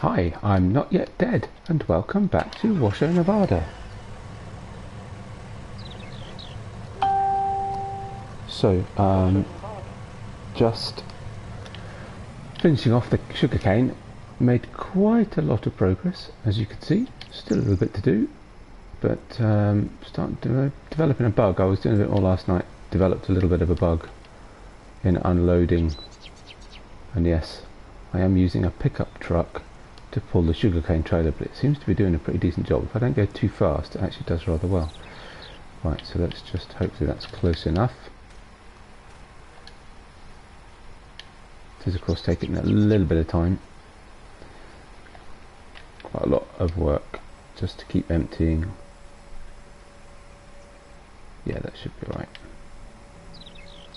Hi, I'm Not Yet Dead, and welcome back to Washoe, Nevada. So, just finishing off the sugarcane. Made quite a lot of progress, as you can see. Still a little bit to do, but starting to developing a bug. I was doing a bit more last night. Developed a little bit of a bug in unloading, and yes, I am using a pickup truck to pull the sugarcane trailer, but it seems to be doing a pretty decent job. If I don't go too fast, it actually does rather well. Right, so let's just, hopefully that's close enough. It is of course taking a little bit of time. Quite a lot of work just to keep emptying. Yeah, that should be right.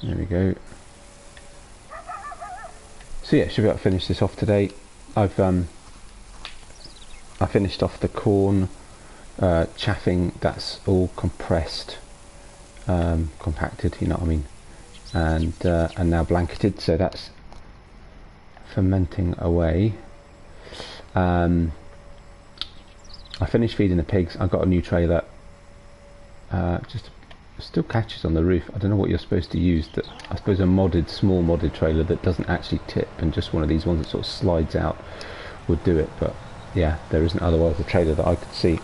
There we go. So yeah, should be able to finish this off today. I finished off the corn chaffing. That's all compressed, compacted, you know what I mean, and now blanketed, so that's fermenting away. I finished feeding the pigs. I got a new trailer. Just still catches on the roof. I don't know what you're supposed to use. That I suppose a small modded trailer that doesn't actually tip, and just one of these ones that sort of slides out would do it. But yeah, there isn't otherwise a trailer that I could see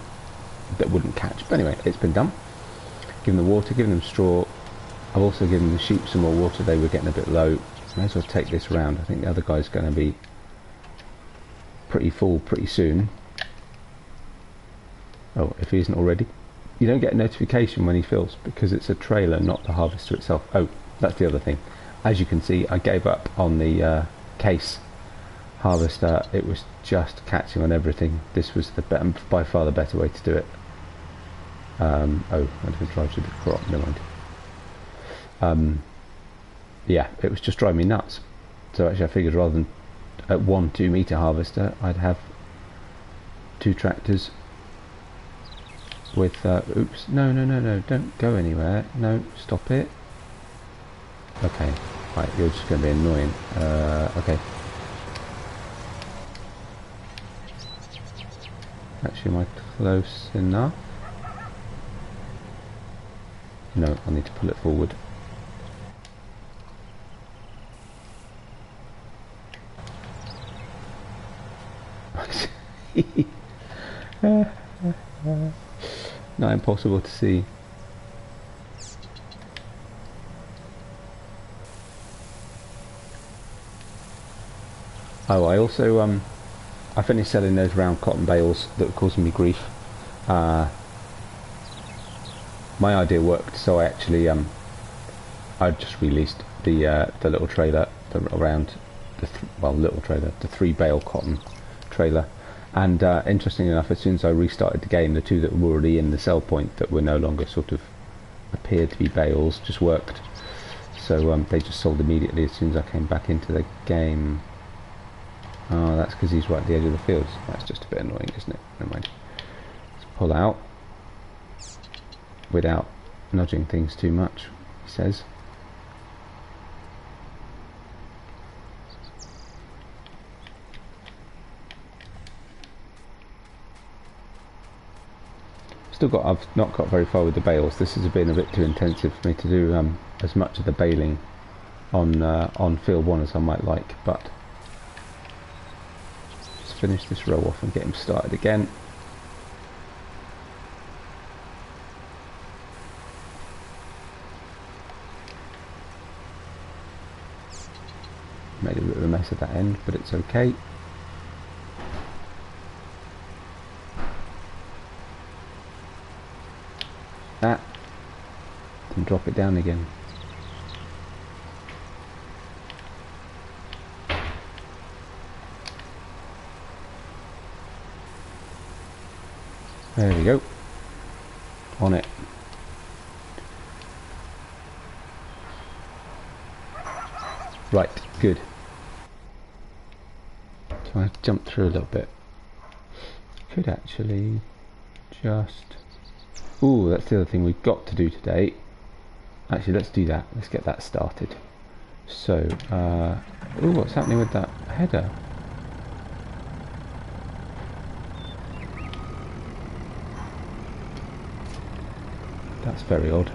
that wouldn't catch. But anyway, it's been done. Given them water, given them straw. I've also given the sheep some more water. They were getting a bit low. May as well take this round. I think the other guy's going to be pretty full pretty soon. Oh, if he isn't already. You don't get a notification when he fills because it's a trailer, not the harvester itself. Oh, that's the other thing. As you can see, I gave up on the case harvester. It was just catching on everything. This was the by far the better way to do it. Oh, I didn't drive to the crop, never mind. Yeah, it was just driving me nuts. So actually I figured rather than at 1 2-meter harvester, I'd have 2 tractors with oops, no, don't go anywhere. No, stop it. Okay, right, you're just going to be annoying. Okay. Actually, am I close enough? No, I need to pull it forward. Not impossible to see. Oh, I also I finished selling those round cotton bales that were causing me grief. My idea worked, so I actually I just released the little trailer, the 3 bale cotton trailer, and interestingly enough, as soon as I restarted the game, the 2 that were already in the sell point that were no longer sort of appeared to be bales just worked. So they just sold immediately as soon as I came back into the game. Oh, that's because he's right at the edge of the field. That's just a bit annoying, isn't it? Never mind. Let's pull out without nudging things too much, he says. I've not got very far with the bales. This has been a bit too intensive for me to do as much of the baling on field 1 as I might like, but finish this row off and get him started again. Made a bit of a mess at that end, but it's okay. That, then drop it down again. There we go. On it. Right, good. So I jumped through a little bit. Could actually just... Ooh, that's the other thing we've got to do today. Actually, let's do that. Let's get that started. So, ooh, what's happening with that header? That's very odd.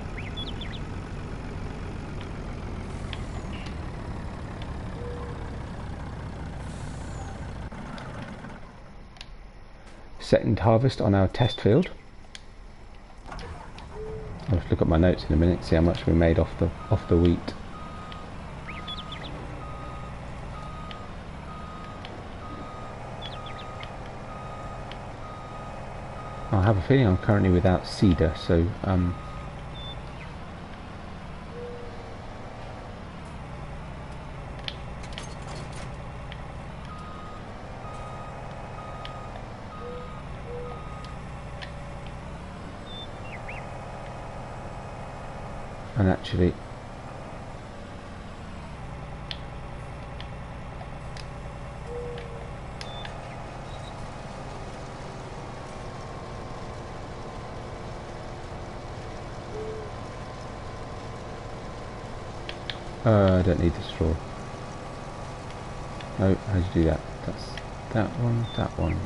Second harvest on our test field. I'll have to look at my notes in a minute, see how much we made off the wheat. I have a feeling I'm currently without cedar, so and actually I don't need the straw. No, how do you do that? That's that one, that one.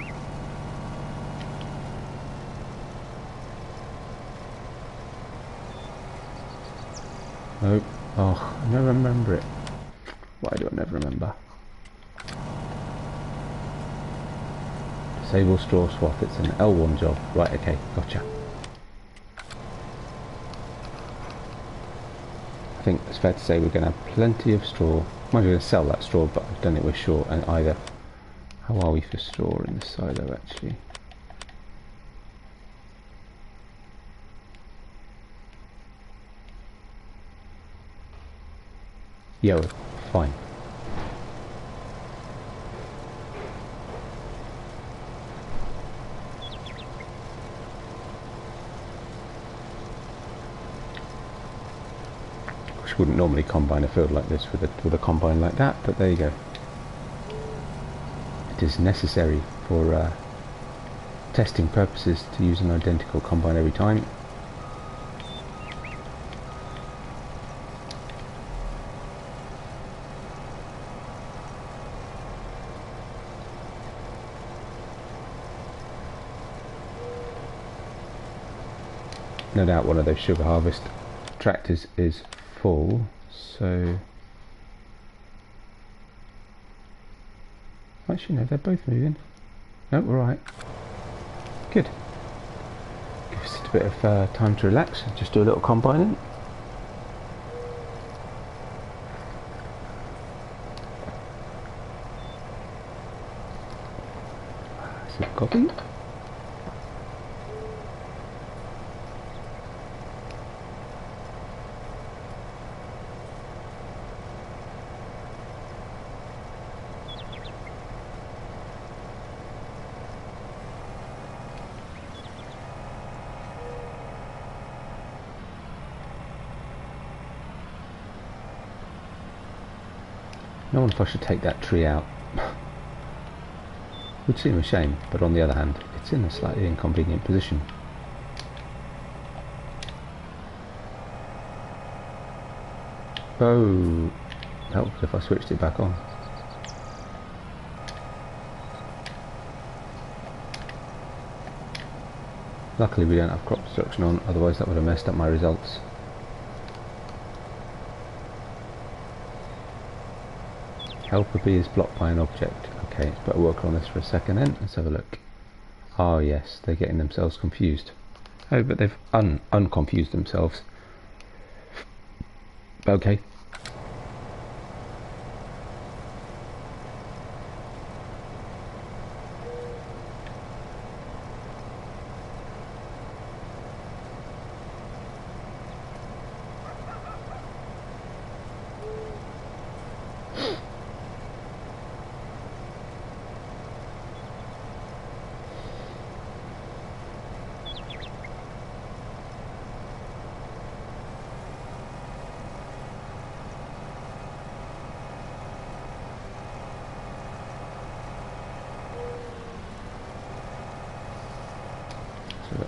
No, oh, I never remember it. Why do I never remember? Disable straw swap, it's an L1 job. Right, okay, gotcha. I think it's fair to say we're going to have plenty of straw. Mind you, we're going to sell that straw, but I've done it with short and either. How are we for straw in the silo actually? Yeah, we're fine. Wouldn't normally combine a field like this with a combine like that, but there you go. It is necessary for testing purposes to use an identical combine every time. No doubt one of those sugar harvest tractors is full, so actually no, they're both moving. No, we're right. Good. Gives us a bit of time to relax and just do a little combining. Some coffee. I wonder if I should take that tree out. Would seem a shame, but on the other hand, it's in a slightly inconvenient position. Oh, helpful if I switched it back on. Luckily we don't have crop destruction on, otherwise that would have messed up my results. Helper B is blocked by an object. Okay, let's better work on this for a second then. Let's have a look. Oh yes, they're getting themselves confused. Oh, but they've unconfused themselves. Okay.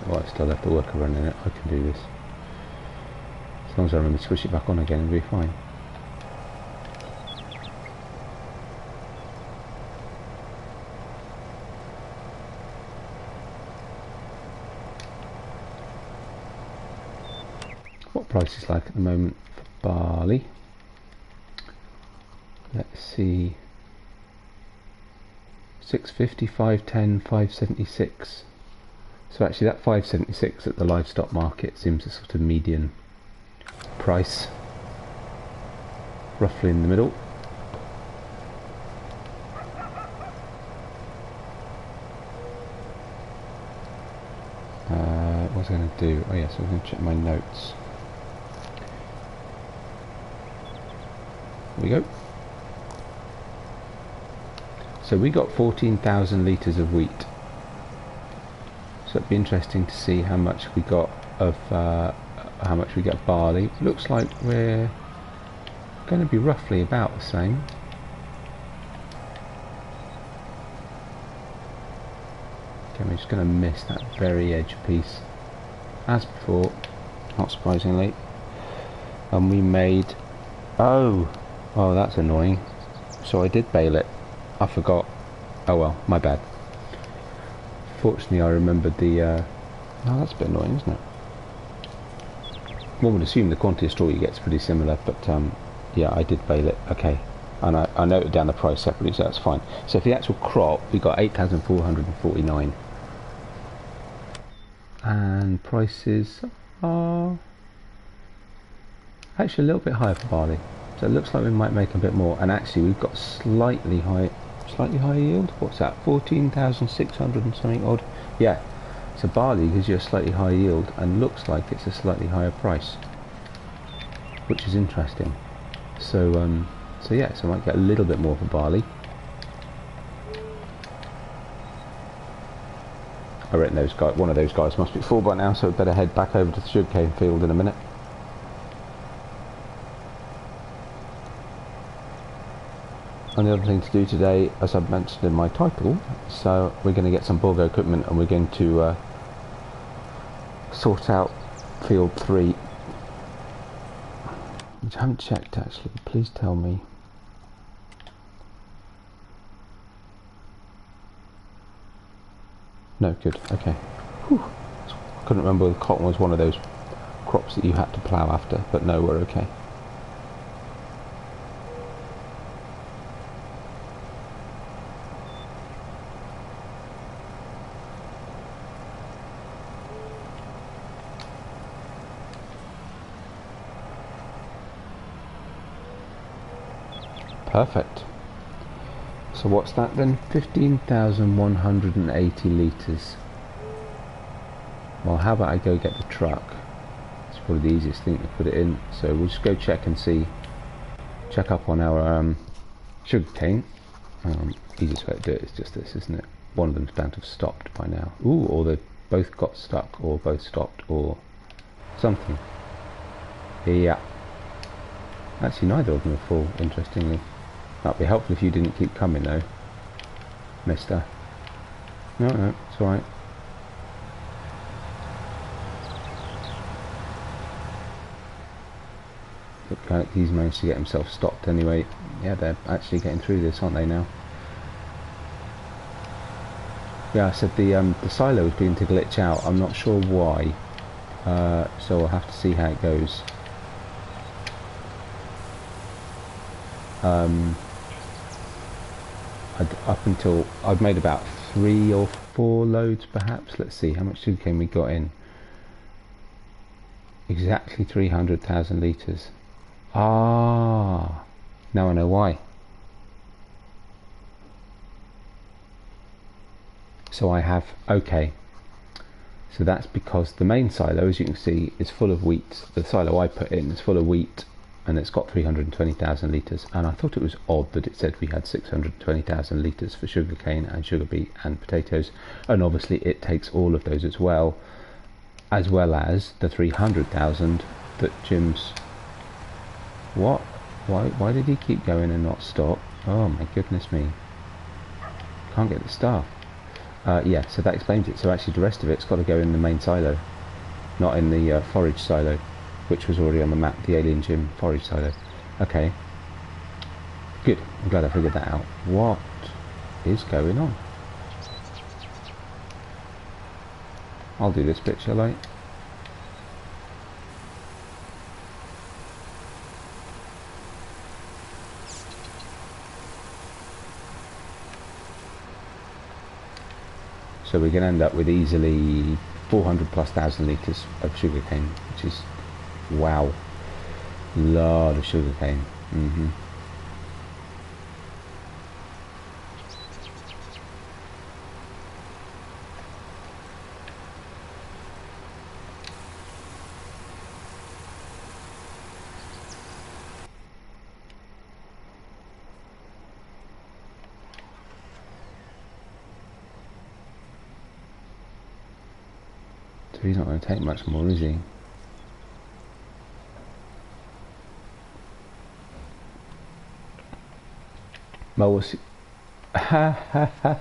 Well, I still have the worker running it. I can do this. As long as I remember to switch it back on again, it'll be fine. price is like at the moment for barley. Let's see. 650, 510, 576. So actually that 576 at the livestock market seems a sort of median price, roughly in the middle. What was I going to do? Oh yes, I was going to check my notes. Here we go. So we got 14,000 litres of wheat. So it'd be interesting to see how much we got of how much we get barley. Looks like we're going to be roughly about the same. Okay, we're just going to miss that very edge piece as before, not surprisingly. And we made oh that's annoying. So I did bale it. I forgot. Oh well, my bad. Fortunately I remembered the oh, that's a bit annoying, isn't it? One would assume the quantity of straw you get is pretty similar, but yeah, I did bale it. Okay, and I noted down the price separately, so that's fine. So for the actual crop we got 8,449, and prices are actually a little bit higher for barley, so it looks like we might make a bit more. And actually we've got slightly higher yield. What's that? 14,600 and something odd. Yeah, so barley gives you a slightly higher yield and looks like it's a slightly higher price, which is interesting. So so yeah, so I might get a little bit more for barley. I reckon one of those guys must be full by now, so we better head back over to the sugarcane field in a minute. And the other thing to do today, as I've mentioned in my title, so we're going to get some Bourgault equipment and we're going to sort out field 3, which I haven't checked actually. Please tell me. No, good, okay. Whew. I couldn't remember whether cotton was one of those crops that you had to plough after, but no, we're okay. Perfect. So what's that then? 15,180 litres. Well, how about I go get the truck? It's probably the easiest thing to put it in. So we'll just go check and see. Check up on our sugarcane. Easiest way to do it is just this, isn't it? One of them's bound to have stopped by now. Ooh, or they both got stuck, or both stopped, or something. Yeah. Actually, neither of them are full, interestingly. That'd be helpful if you didn't keep coming though, mister. No, it's alright. Look like he's managed to get himself stopped anyway. Yeah, they're actually getting through this, aren't they now? Yeah, I said the silo was beginning to glitch out. I'm not sure why, so we'll have to see how it goes. Up until I've made about 3 or 4 loads perhaps. Let's see how much sugarcane we got in. Exactly 300,000 litres. Ah, now I know why. So I have, okay, so that's because the main silo, as you can see, is full of wheat. The silo I put in is full of wheat, and it's got 320,000 litres, and I thought it was odd that it said we had 620,000 litres for sugarcane and sugar beet and potatoes, and obviously it takes all of those as well as the 300,000 that Jim's... What? Why did he keep going and not stop? Oh my goodness me. Can't get the staff. Yeah, so that explains it. So actually the rest of it's got to go in the main silo, not in the forage silo, which was already on the map, the Alien Gym forage silo. Okay. Good. I'm glad I figured that out. What is going on? I'll do this bit, shall I? So we can end up with easily 400 plus thousand litres of sugarcane, which is, wow, lot of sugarcane. So he's not going to take much more, is he? Well, we'll see. I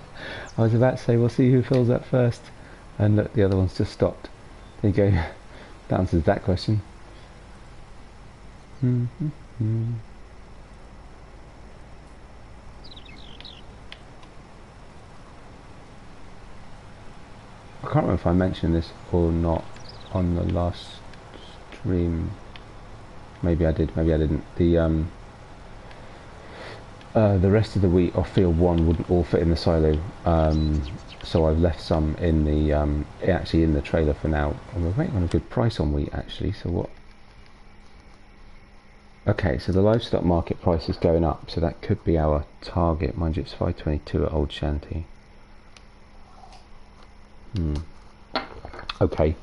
was about to say, we'll see who fills up first. And look, the other one's just stopped. There you go. That answers that question. I can't remember if I mentioned this or not on the last stream. Maybe I did, maybe I didn't. The rest of the wheat off field 1 wouldn't all fit in the silo, so I've left some in the actually in the trailer for now, and we're waiting on a good price on wheat actually. So what? Okay, so the livestock market price is going up, so that could be our target. Mind you, it's 522 at Old Shanty. Okay.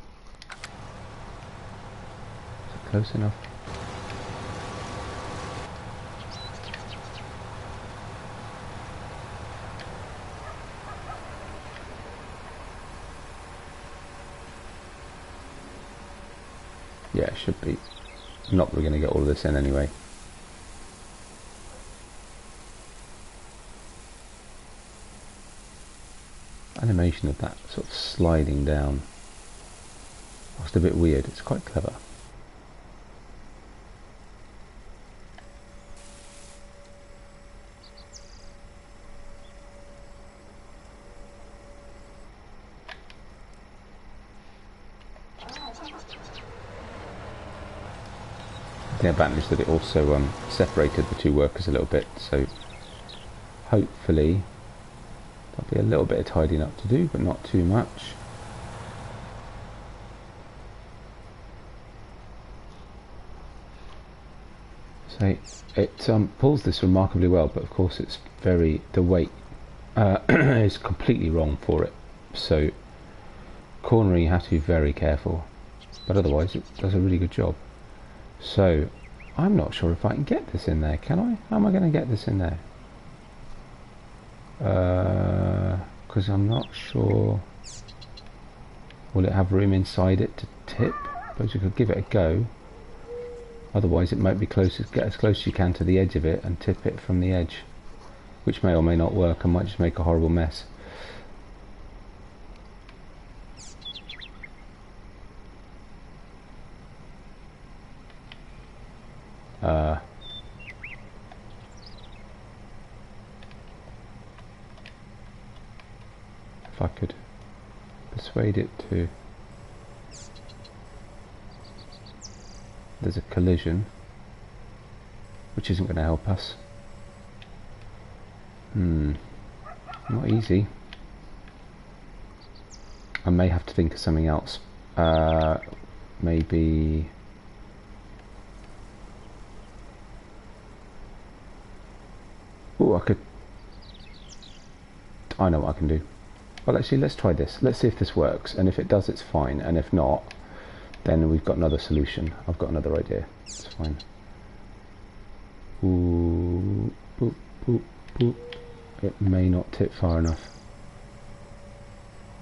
Close enough. Yeah, it should be. Not we're going to get all of this in anyway. Animation of that sort of sliding down. It's a bit weird. It's quite clever. The advantage that it also separated the two workers a little bit, so hopefully there'll be a little bit of tidying up to do, but not too much. So it pulls this remarkably well, but of course it's the weight is completely wrong for it, so cornering you have to be very careful, but otherwise it does a really good job. So I'm not sure if I can get this in there, can I? How am I going to get this in there? Because I'm not sure. Will it have room inside it to tip? I suppose you could give it a go. Otherwise it might be closest. Get as close as you can to the edge of it and tip it from the edge, which may or may not work and might just make a horrible mess. If I could persuade it to... There's a collision, which isn't going to help us. Not easy. I may have to think of something else. Maybe... Oh, I could... I know what I can do. Well, actually, let's try this. Let's see if this works, and if it does, it's fine, and if not, then we've got another solution. I've got another idea. It's fine. Ooh, boop, boop, boop. It may not tip far enough.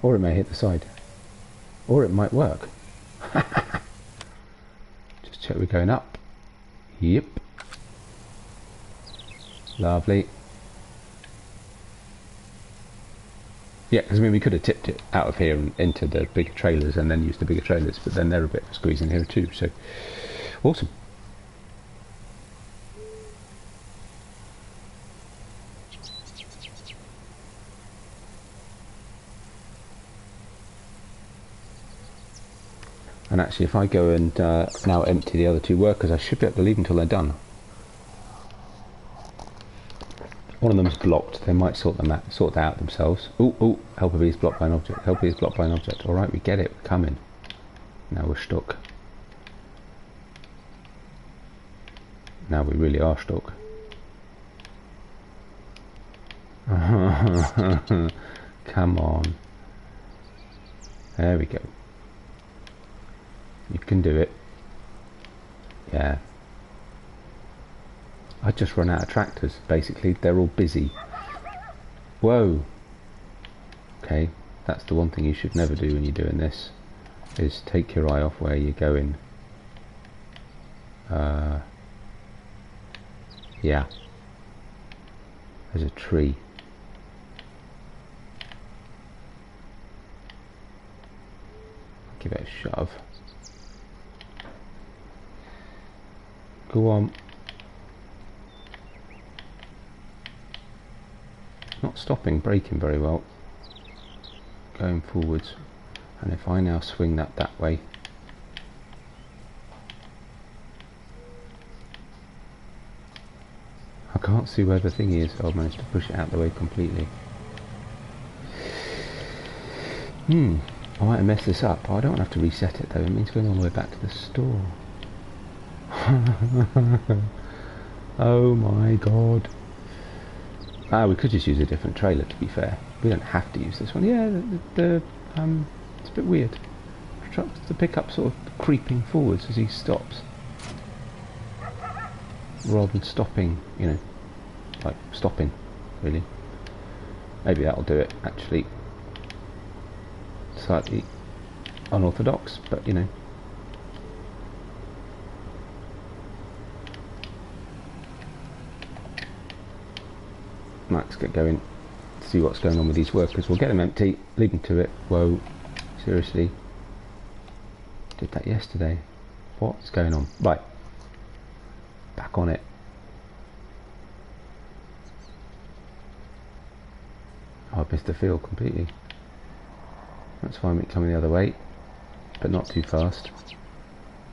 Or it may hit the side. Or it might work. Just check we're going up. Yep. Lovely. Yeah, because I mean we could have tipped it out of here and into the bigger trailers and then used the bigger trailers, but then they're a bit squeezing here too, so awesome. And actually if I go and now empty the other two workers, I should be able to leave until they're done. One of them's blocked. They might sort that out themselves. Ooh, ooh, helper B is blocked by an object. Helper B is blocked by an object. Alright, we get it. We're coming. Now we're stuck. Now we really are stuck. Come on. There we go. You can do it. Yeah. I just run out of tractors, basically. They're all busy. Whoa. Okay, that's the one thing you should never do when you're doing this, is take your eye off where you're going. Yeah. There's a tree. Give it a shove. Go on. Not stopping, braking very well. Going forwards. And if I now swing that way. I can't see where the thing is. I've managed to push it out the way completely. I might have messed this up. I don't want to have to reset it though. It means going all the way back to the store. Oh my god. We could just use a different trailer, to be fair. We don't have to use this one. Yeah, it's a bit weird. The pickup sort of creeping forwards as he stops. Rather than stopping, you know, like stopping, really. Maybe that'll do it, actually. Slightly unorthodox, but you know. Let's get going, see what's going on with these workers. We'll get them empty, leave them to it. Whoa, seriously? Did that yesterday. What's going on? Right, back on it. Oh, I've missed the field completely. That's fine, we're coming the other way, but not too fast.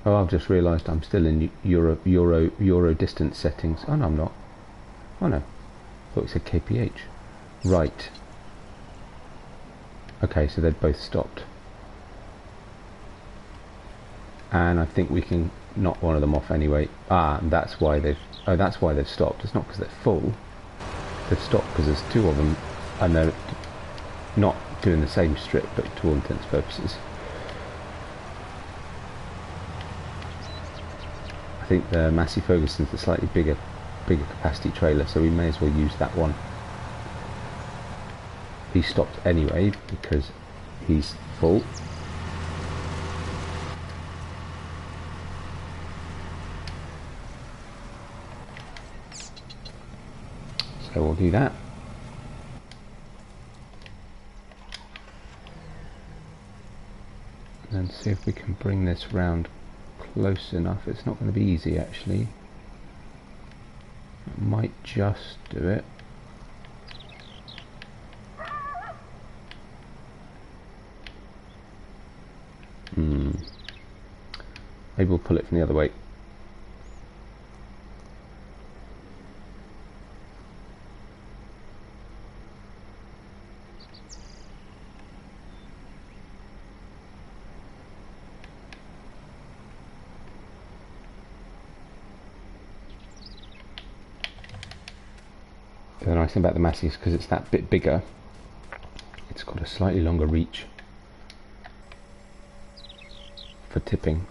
Oh, I've just realised I'm still in Euro distance settings. Oh no, I'm not. Oh no. I thought it said kph. Right. Okay, so they've both stopped. And I think we can knock one of them off anyway. And that's why they've stopped. It's not because they're full. They've stopped because there's two of them and they're not doing the same strip, but to all intents and purposes. I think the Massey Ferguson's a slightly bigger capacity trailer, so we may as well use that one. He stopped anyway because he's full. So we'll do that. And see if we can bring this round close enough. It's not going to be easy actually. I might just do it. Maybe we'll pull it from the other way. The nice thing about the Massey is because it's that bit bigger, it's got a slightly longer reach for tipping.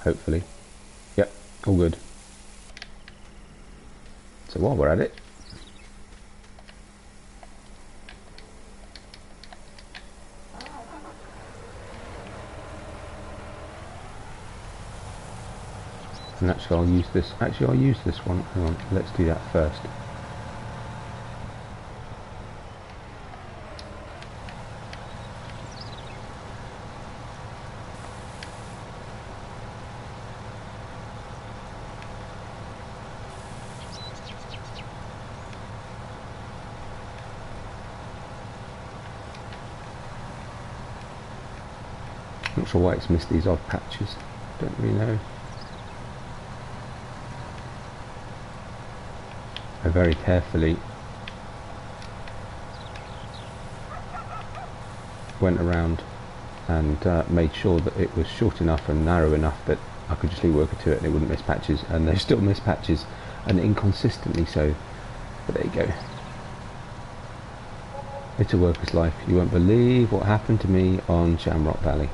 Hopefully. Yep, all good. So while we're at it, and actually I'll use this. Actually, I'll use this one. Hang on, let's do that first. Not sure why it's missed these odd patches. Don't really know. I very carefully went around and made sure that it was short enough and narrow enough that I could just leave worker to it and it wouldn't miss patches, and they still miss patches, and inconsistently so, but there you go. It's a worker's life. You won't believe what happened to me on Shamrock Valley.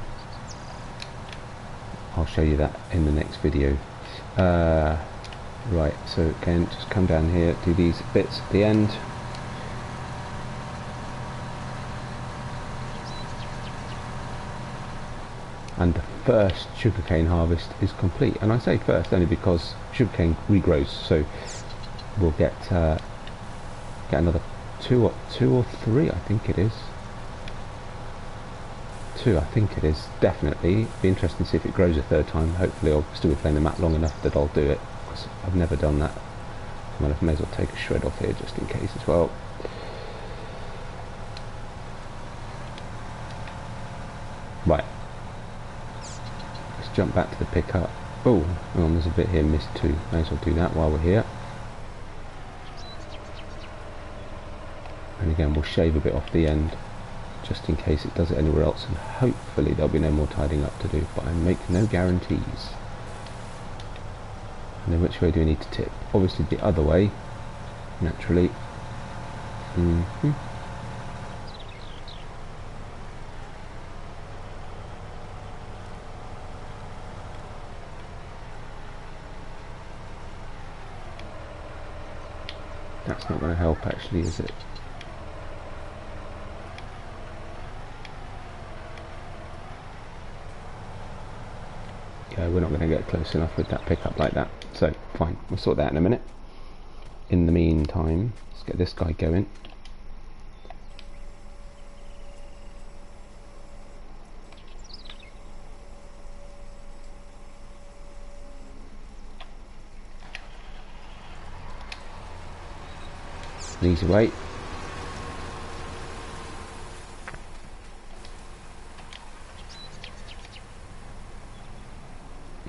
I'll show you that in the next video. Right, so again, just come down here, do these bits at the end. And the first sugarcane harvest is complete, and I say first only because sugarcane regrows, so we'll get another two or three, I think it is. Two, I think it is, definitely. Be interesting to see if it grows a third time. Hopefully I'll still be playing the map long enough that I'll do it, because I've never done that. I may as well take a shred off here just in case as well. Right. Let's jump back to the pickup. Oh, there's a bit here missed too. May as well do that while we're here. And again, we'll shave a bit off the end just in case it does it anywhere else, and hopefully there'll be no more tidying up to do, but I make no guarantees. And then which way do we need to tip? Obviously the other way, naturally. That's not going to help actually, is it? Yeah, we're not going to get close enough with that pickup like that, so fine, we'll sort that in a minute. In the meantime, let's get this guy going. An easy way.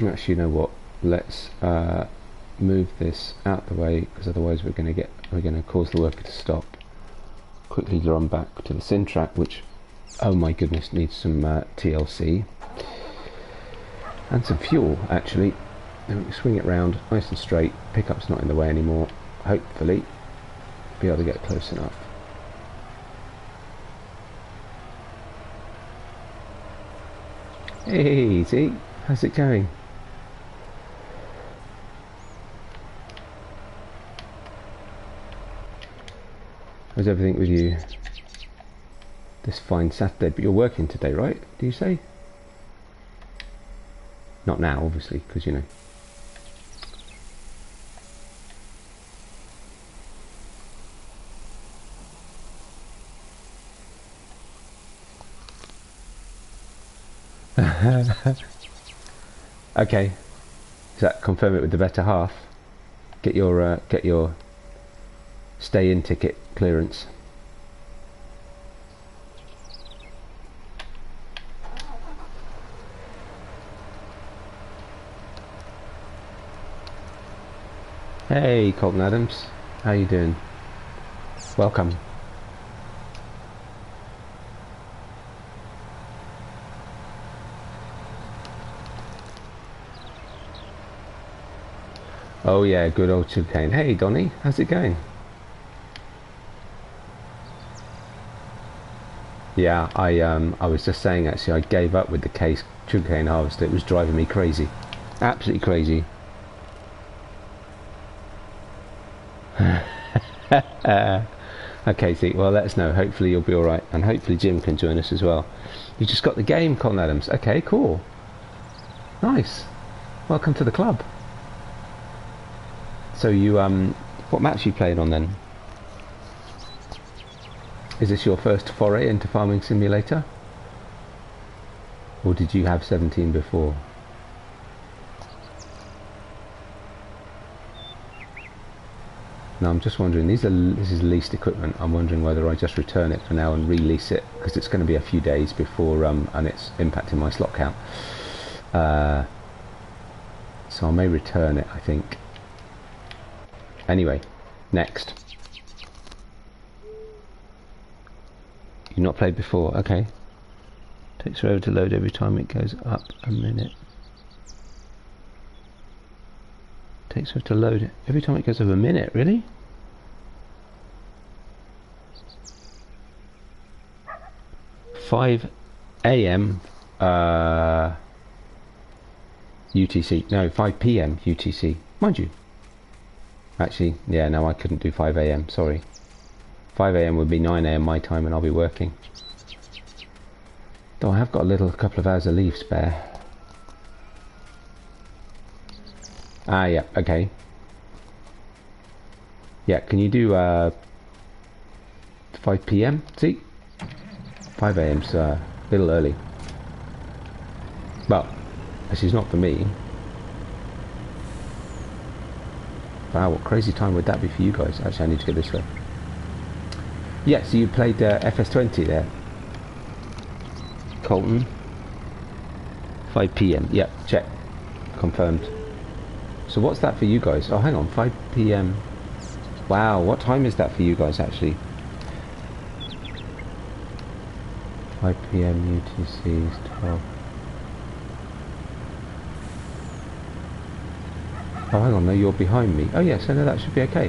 Actually, you know what? Let's move this out the way, because otherwise we're going to cause the worker to stop. Quickly run back to the sim track, which, oh my goodness, needs some TLC and some fuel actually. Then we can swing it round nice and straight. Pickup's not in the way anymore. Hopefully, be able to get close enough. Hey, see, how's it going? How's everything with you this fine Saturday? But you're working today, right? Do you say? Not now, obviously, because you know. Okay, does that confirm it with the better half? Get your stay-in ticket clearance. Hey, Colton Adams, how you doing? Welcome. Oh yeah, good old sugarcane. Hey Donny, how's it going? Yeah, I was just saying actually, I gave up with the case sugarcane harvester. It was driving me crazy, absolutely crazy. Okay, see, well let us know. Hopefully you'll be all right, and hopefully Jim can join us as well. You just got the game, Colin Adams. Okay, cool, nice. Welcome to the club. So you what maps you playing on then? Is this your first foray into Farming Simulator? Or did you have 17 before? Now I'm just wondering, this is leased equipment. I'm wondering whether I just return it for now and release it, because it's going to be a few days before and it's impacting my slot count. So I may return it, I think. Anyway, Next. You've not played before, okay. Takes forever to load every time it goes up a minute. Takes forever to load every time it goes up a minute, really? $5 AM UTC. No, 5 PM UTC. Mind you. Actually, yeah, no, I couldn't do 5 AM, sorry. 5 AM would be 9 AM my time and I'll be working. Though I have got a couple of hours of leave spare. Ah, yeah, okay. Yeah, can you do 5 PM? See? 5 AM's a little early. Well, this is not for me. Wow, what crazy time would that be for you guys? Actually, I need to get this way. Yeah, so you played FS20 there. Colton. 5 PM. Yeah, check. Confirmed. So what's that for you guys? Oh, hang on, 5 PM. Wow, what time is that for you guys actually? 5 PM UTC is 12. Oh, hang on, no, you're behind me. Oh, yes, I know that should be okay.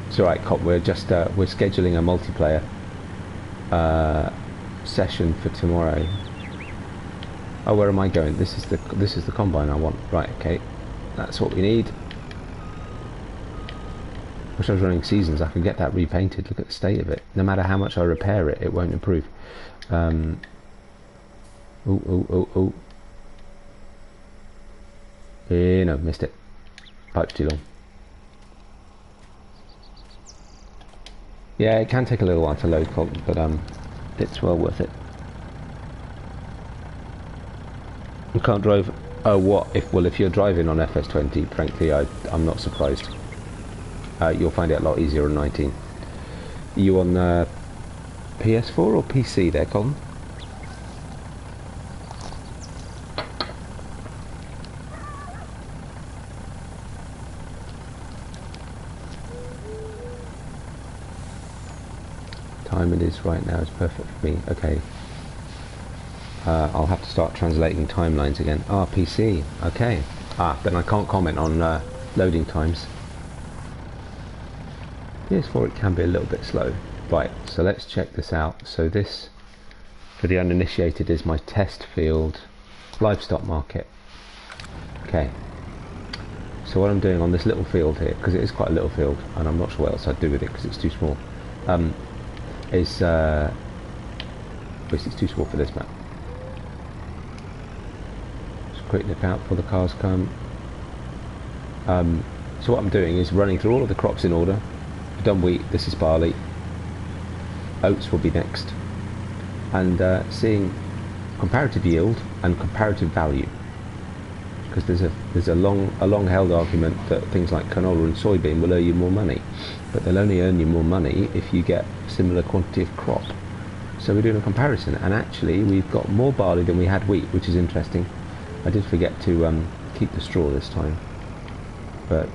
It's alright, Cop, we're just, we're scheduling a multiplayer session for tomorrow. Oh, where am I going? This is the combine I want. Right, okay. That's what we need. Wish I was running seasons. I could get that repainted. Look at the state of it. No matter how much I repair it, it won't improve. Oh. No, missed it. Pipe's too long. Yeah, it can take a little while to load, Colton, but it's well worth it. You can't drive. Oh, what? If you're driving on FS20, frankly, I'm not surprised. You'll find it a lot easier on 19. Are you on PS4 or PC there, Colin? Time it is right now is perfect for me. Okay. I'll have to start translating timelines again. Ah, PC. Okay. Ah, then I can't comment on loading times. PS4 it can be a little bit slow. Right, so let's check this out. So this, for the uninitiated, is my test field livestock market. Okay. So what I'm doing on this little field here, because it is quite a little field, and I'm not sure what else I'd do with it because it's too small, is it's too small for this map. Just quick nip out before the cars come. So what I'm doing is running through all of the crops in order. I've done wheat, this is barley, oats will be next, and seeing comparative yield and comparative value, because there's a long held argument that things like canola and soybean will earn you more money, but they'll only earn you more money if you get similar quantity of crop. So we're doing a comparison, and actually we've got more barley than we had wheat, which is interesting. I did forget to keep the straw this time, but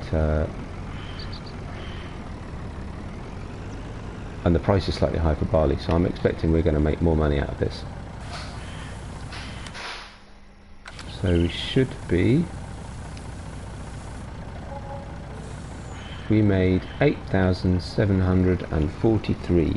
and the price is slightly high for barley, so I'm expecting we're going to make more money out of this. So we should be, we made 8,743.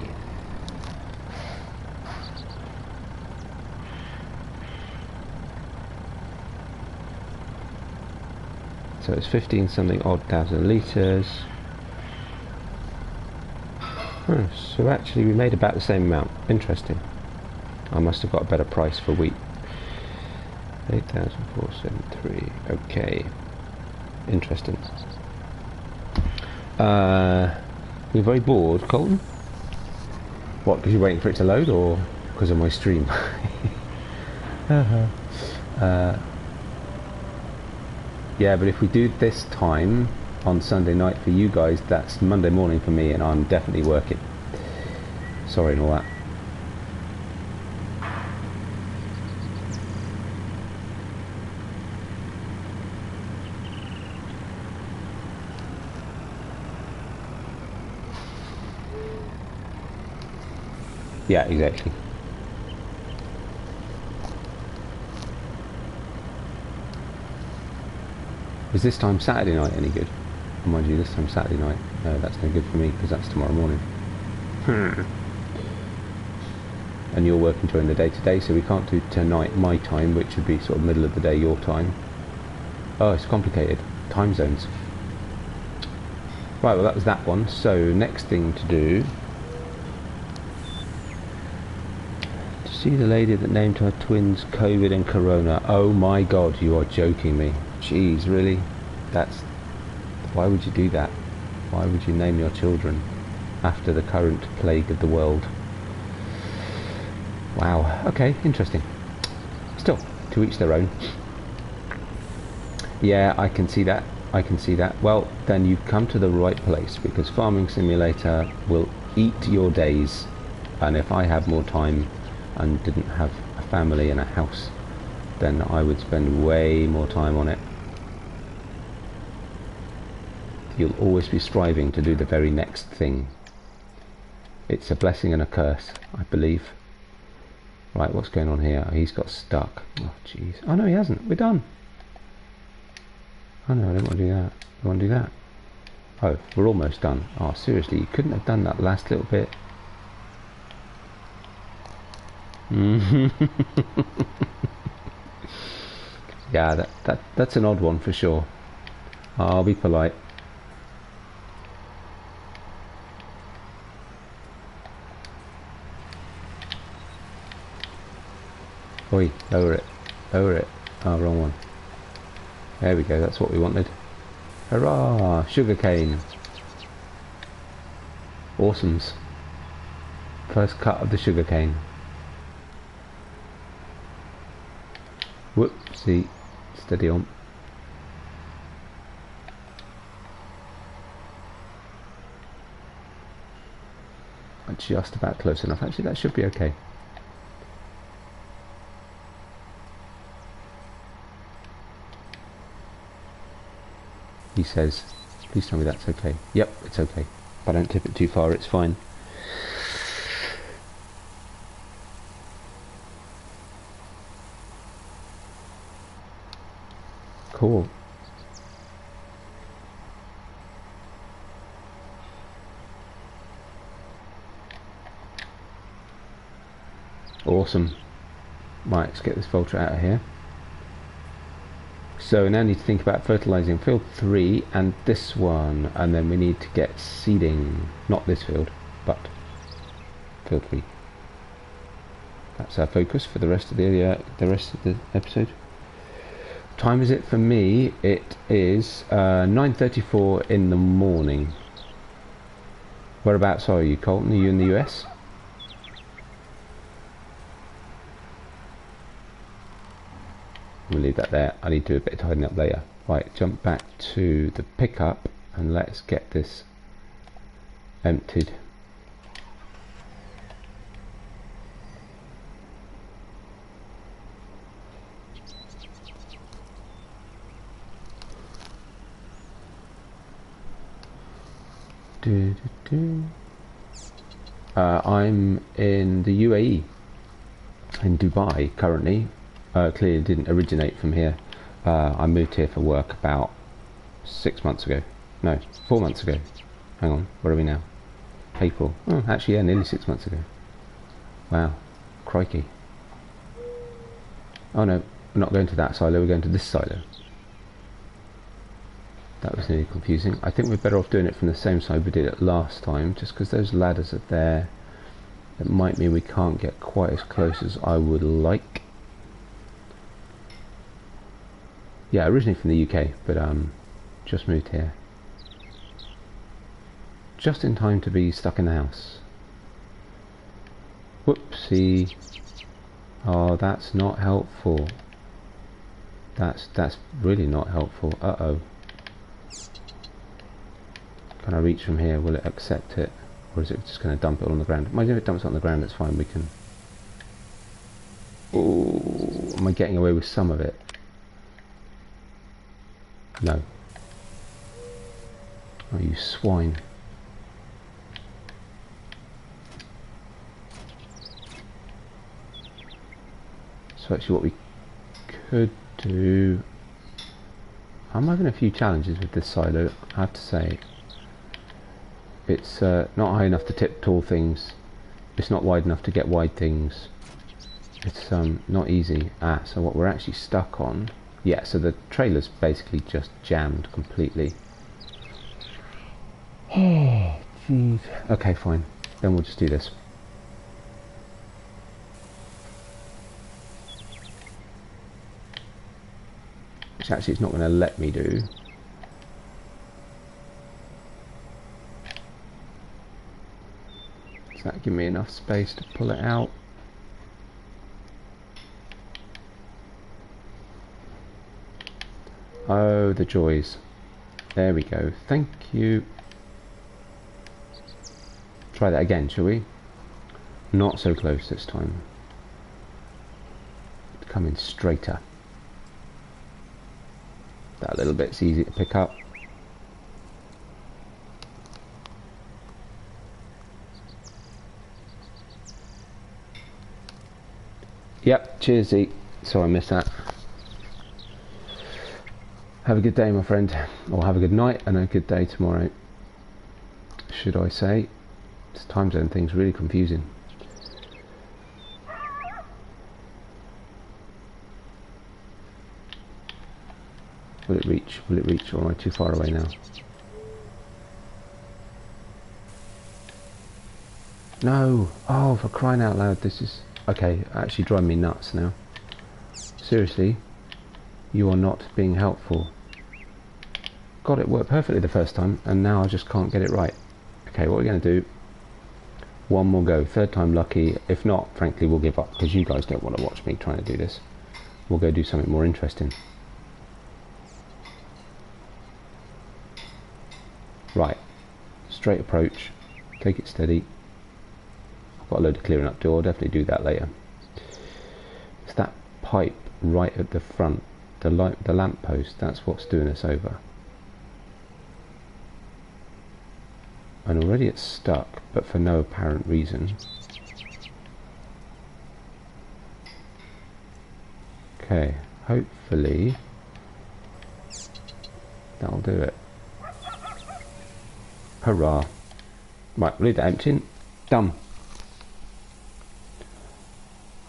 So it's 15 something odd thousand litres. So actually we made about the same amount. Interesting. I must have got a better price for wheat. 8,473. Okay. Interesting. You're very bored, Colton? What, because you're waiting for it to load, or because of my stream? Yeah, but if we do this time on Sunday night for you guys, that's Monday morning for me, and I'm definitely working. Sorry and all that. Yeah, exactly. Is this time Saturday night any good? Mind you, this time Saturday night. No, that's no good for me because that's tomorrow morning. And you're working during the day today, so we can't do tonight my time, which would be sort of middle of the day your time. Oh, it's complicated. Time zones. Right, well that was that one. So next thing to do, to see the lady that named her twins COVID and Corona. Oh my God, you are joking me. Jeez, really? That's... Why would you do that? Why would you name your children after the current plague of the world? Wow, okay, interesting. Still, to each their own. Yeah, I can see that. I can see that. Well, then you've come to the right place, because Farming Simulator will eat your days. And if I had more time and didn't have a family and a house, then I would spend way more time on it. You'll always be striving to do the very next thing. It's a blessing and a curse, I believe. Right, what's going on here? He's got stuck. Oh, jeez. Oh, no, he hasn't. We're done. Oh, no, I don't want to do that. I want to do that. Oh, we're almost done. Oh, seriously, you couldn't have done that last little bit. Yeah, that's an odd one for sure. I'll be polite. Oi, lower it. Lower it. Oh, wrong one. There we go, that's what we wanted. Hurrah! Sugarcane. Awesomes. First cut of the sugarcane. Whoopsie. Steady on. Just about close enough. Actually, that should be okay. He says, please tell me that's okay. Yep, it's okay. If I don't tip it too far, it's fine. Cool. Awesome. Right, let's get this filter out of here. So now I need to think about fertilizing field 3 and this one, and then we need to get seeding, not this field, but field 3. That's our focus for the rest of the episode. What time is it for me? It is 9:34 in the morning. Whereabouts are you, Colton? Are you in the US? We'll leave that there. I need to do a bit of tidying up later. Right, jump back to the pickup and let's get this emptied. I'm in the UAE, in Dubai currently. Clearly didn't originate from here. I moved here for work about 6 months ago. No, 4 months ago. Hang on, where are we now? April. Oh, actually, yeah, nearly 6 months ago. Wow, crikey. Oh no, we're not going to that silo, we're going to this silo. That was nearly confusing. I think we're better off doing it from the same side we did it last time, just because those ladders are there. It might mean we can't get quite as close as I would like. Yeah, originally from the UK, but just moved here. Just in time to be stuck in the house. Whoopsie. Oh, that's not helpful. That's really not helpful. Uh-oh. Can I reach from here? Will it accept it? Or is it just going to dump it all on the ground? Imagine if it dumps it on the ground, it's fine, we can... Oh, am I getting away with some of it? No. Oh, you swine. So actually what we could do... I'm having a few challenges with this silo, I have to say. It's not high enough to tip tall things. It's not wide enough to get wide things. It's not easy. So what we're actually stuck on... Yeah, so the trailer's basically just jammed completely. Oh, jeez. Okay, fine. Then we'll just do this. Which actually it's not going to let me do. Does that give me enough space to pull it out? Oh, the joys. There we go. Thank you. Try that again, shall we? Not so close this time. Come in straighter. That little bit's easy to pick up. Yep, cheers Z. Sorry I missed that. Have a good day, my friend. Or have a good night and a good day tomorrow, should I say. This time zone thing's really confusing. Will it reach? Will it reach? Or am I too far away now? No! Oh, for crying out loud, this is... Okay, actually driving me nuts now. Seriously? You are not being helpful. God, it worked perfectly the first time, and now I just can't get it right. Okay, what we're going to do... One more go. Third time lucky. If not, frankly, we'll give up, because you guys don't want to watch me trying to do this. We'll go do something more interesting. Right. Straight approach. Take it steady. I've got a load of clearing up to do. I'll definitely do that later. It's that pipe right at the front. The lamp post, that's what's doing us over. And already it's stuck, but for no apparent reason. Okay, hopefully that'll do it. Hurrah. Right, leave that emptying. Done.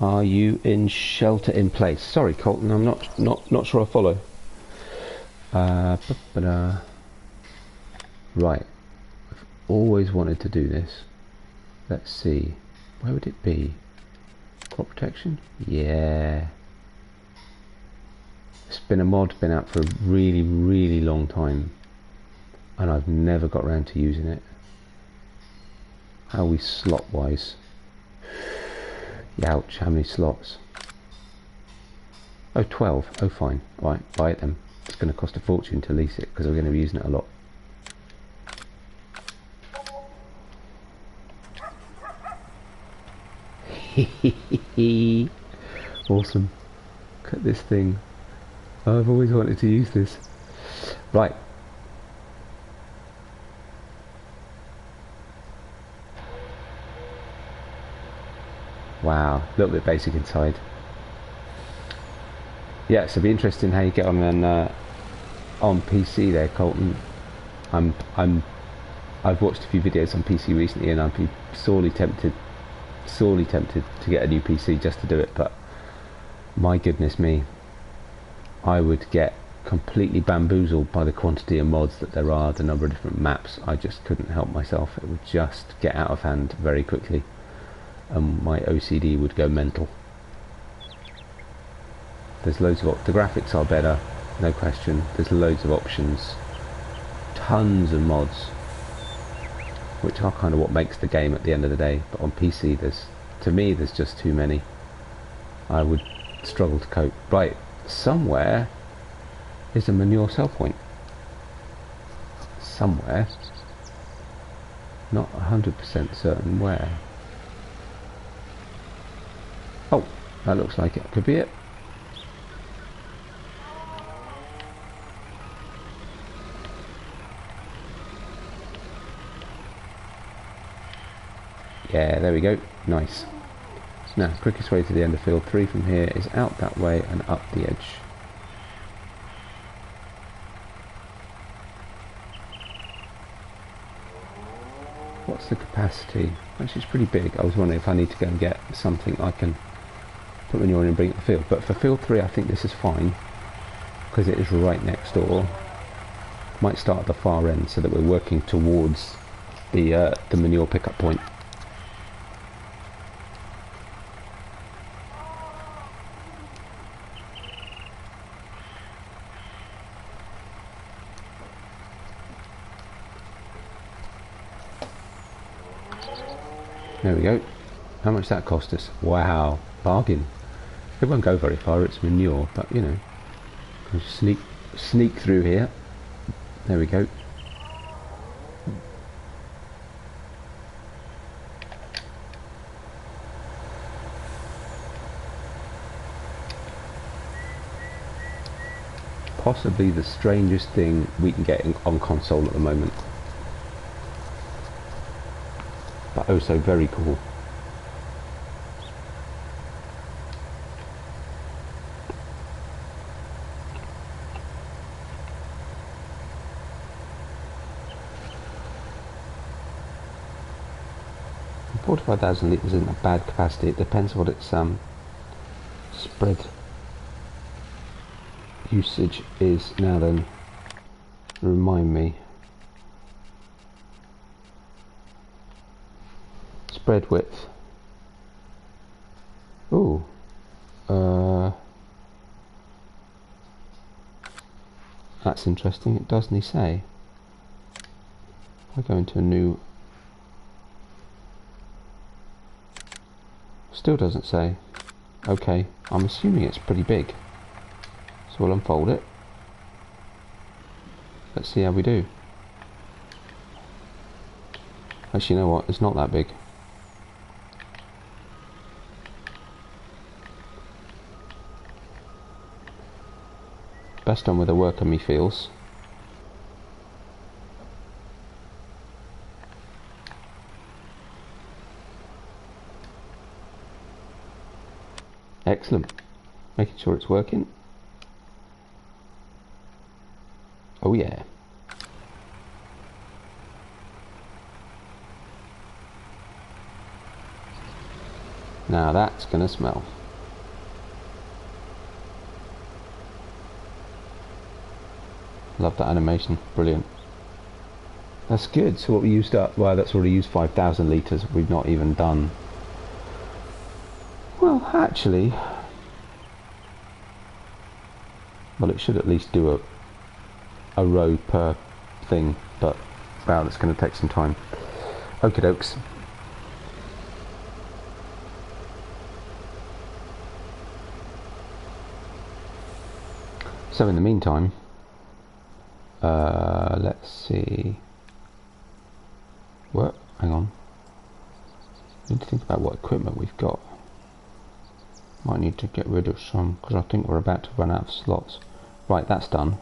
Are you in shelter in place? Sorry, Colton, I'm not sure I follow. Right. I've always wanted to do this. Let's see. Where would it be? Crop protection? Yeah. It's been a mod, been out for a really, really long time. And I've never got around to using it. How are we slot wise? Youch, how many slots? Oh, 12. Oh, fine. Alright, buy it then. It's going to cost a fortune to lease it because we're going to be using it a lot. Awesome. Look at this thing. I've always wanted to use this. Right. Wow, a little bit basic inside. Yeah, so it'll be interesting how you get on PC there, Colton. I've watched a few videos on PC recently, and I'd be sorely tempted to get a new PC just to do it. But my goodness me, I would get completely bamboozled by the quantity of mods that there are, the number of different maps. I just couldn't help myself. It would just get out of hand very quickly. And my OCD would go mental. There's loads of the graphics are better, no question. There's loads of options, tons of mods, which are kind of what makes the game at the end of the day. But on PC, to me there's just too many. I would struggle to cope. Right, somewhere is a manure sell point. Somewhere, not 100% certain where. Oh, that looks like it could be it. Yeah, there we go. Nice. Now, quickest way to the end of field 3 from here is out that way and up the edge. What's the capacity? Actually, it's pretty big. I was wondering if I need to go and get something I can put manure in and bring it to the field. But for field 3, I think this is fine because it is right next door. Might start at the far end so that we're working towards the manure pickup point. There we go. How much that cost us? Wow, bargain. It won't go very far, it's manure, but you know, sneak through here. There we go. Possibly the strangest thing we can get on console at the moment. But oh so very cool. And 45,000 litres isn't a bad capacity. It depends on what its spread usage is. Now then, remind me. Spread width. Ooh. That's interesting. It doesn't say. If I go into a new. Still doesn't say. Okay, I'm assuming it's pretty big. So we'll unfold it. Let's see how we do. Actually, you know what? It's not that big. Best done with a worker, me feels. Excellent. Making sure it's working. Oh yeah. Now that's gonna smell. Love that animation, brilliant. That's good. So what we used up, well, that's already used 5,000 litres. We've not even done. Well, actually, well, it should at least do a row per thing, but wow, that's going to take some time. Okie dokes. So in the meantime, let's see. What? Hang on. Need to think about what equipment we've got. Might need to get rid of some because I think we're about to run out of slots. Right, that's done.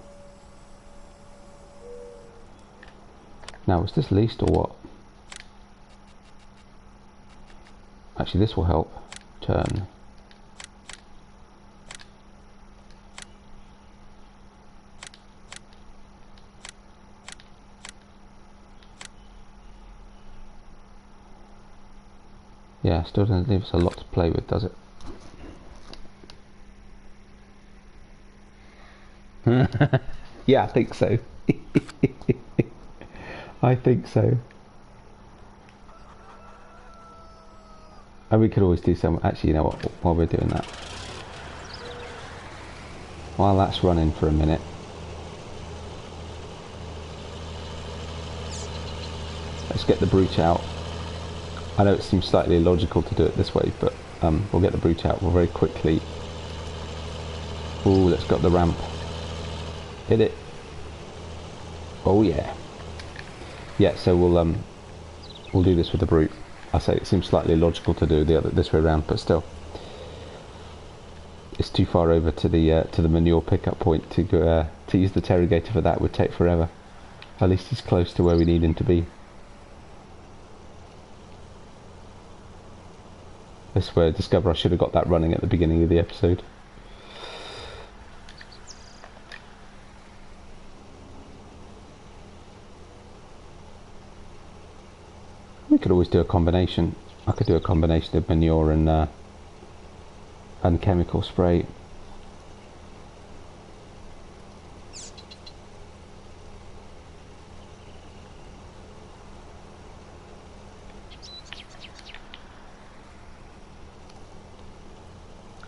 Now, is this leased or what? Actually, this will help. Turn. Yeah, still doesn't leave us a lot to play with, does it? Yeah, I think so. I think so. And we could always do some. Actually, you know what? While we're doing that, while that's running for a minute, let's get the brute out. I know it seems slightly illogical to do it this way, but we'll get the brute out very quickly. Ooh, let's go up the ramp. Hit it. Oh yeah. Yeah, so we'll do this with the brute. I say it seems slightly illogical to do this way around, but still, it's too far over to the manure pickup point to go, to use the interrogator for that would take forever. At least he's close to where we need him to be. This is where I discover I should have got that running at the beginning of the episode. We could always do a combination. I could do a combination of manure and chemical spray.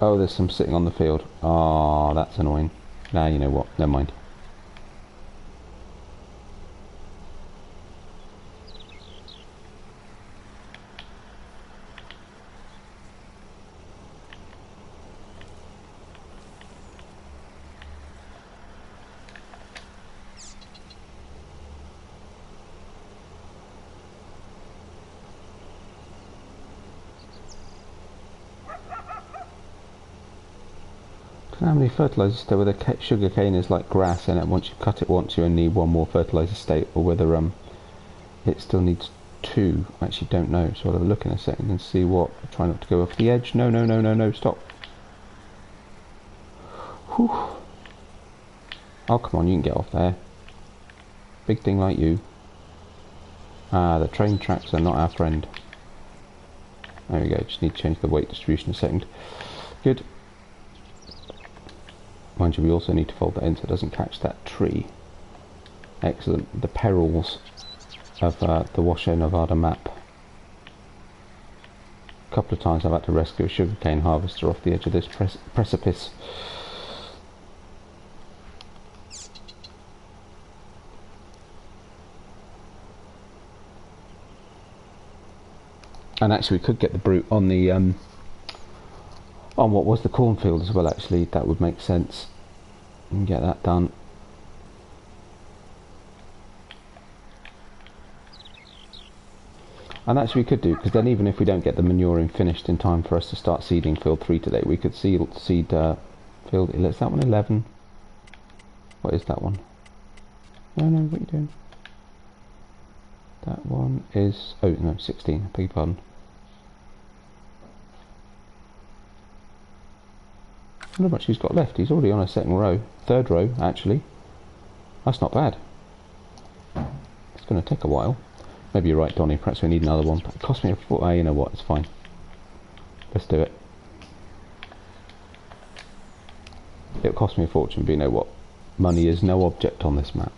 Oh, there's some sitting on the field. Oh, that's annoying. Now you know what, never mind. How many fertilizers there? Whether sugarcane is like grass and once you cut it once you only need one more fertilizer state, or whether it still needs two. I actually don't know, so I'll have a look in a second and see what. Try not to go off the edge. No, no, no, no, no, stop. Whew. Oh, come on, you can get off there. Big thing like you. Ah, the train tracks are not our friend. There we go, just need to change the weight distribution a second. Good. Mind you, we also need to fold that in so it doesn't catch that tree. Excellent. The perils of the Washoe Nevada map. A couple of times I've had to rescue a sugarcane harvester off the edge of this precipice. And actually we could get the brute on the on what was the cornfield as well. Actually, that would make sense, and get that done. And actually we could do, because then even if we don't get the manuring finished in time for us to start seeding field 3 today, we could seed field, is that one 11? What is that one? No, no, what are you doing? That one is, oh no, 16, I beg your pardon. I wonder how much he's got left. He's already on a second row, third row actually. That's not bad. It's going to take a while. Maybe you're right, Donny. Perhaps we need another one. But it cost me a foot. You know what? It's fine. Let's do it. It'll cost me a fortune, but you know what? Money is no object on this map.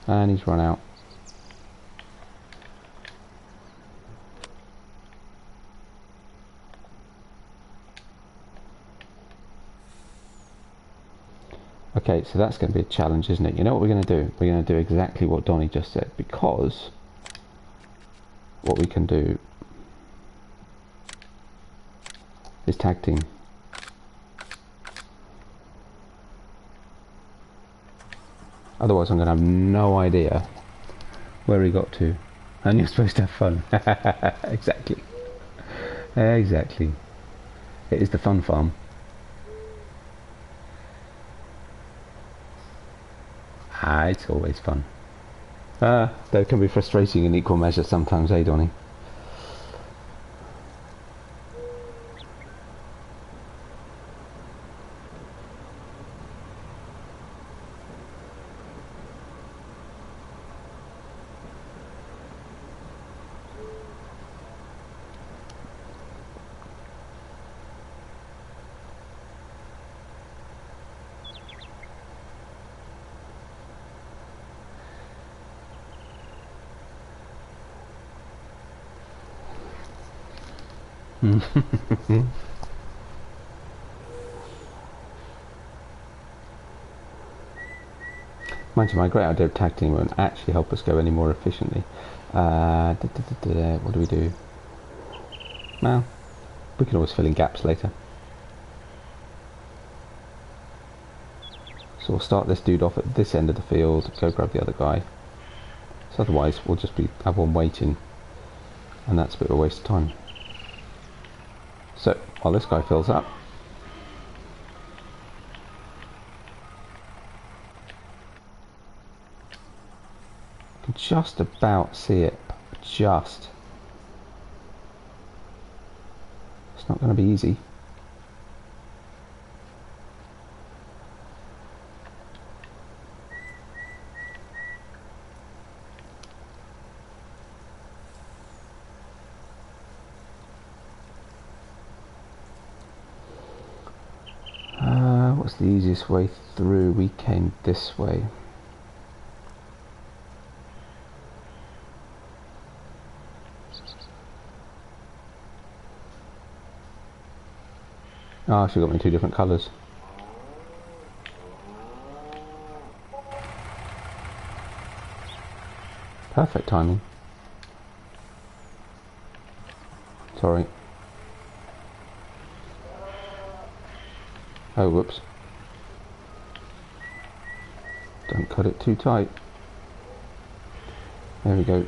And he's run out. Okay, so that's going to be a challenge, isn't it? You know what we're going to do? We're going to do exactly what Donny just said, because what we can do is tag team. Otherwise I'm going to have no idea where he got to. And you're supposed to have fun. Exactly. Exactly. It is the fun farm. Ah, it's always fun. Though it can be frustrating in equal measure sometimes, eh, Donny? Mind you, my great idea of tag team won't actually help us go any more efficiently. What do we do? Well, we can always fill in gaps later. So we'll start this dude off at this end of the field, go grab the other guy. So otherwise we'll just have one waiting. and that's a bit of a waste of time. So while this guy fills up, I can just about see it, just. It's not going to be easy. What's the easiest way through? We came this way. Oh, she got me two different colours. Perfect timing. Sorry. Oh, whoops. Don't cut it too tight. There we go.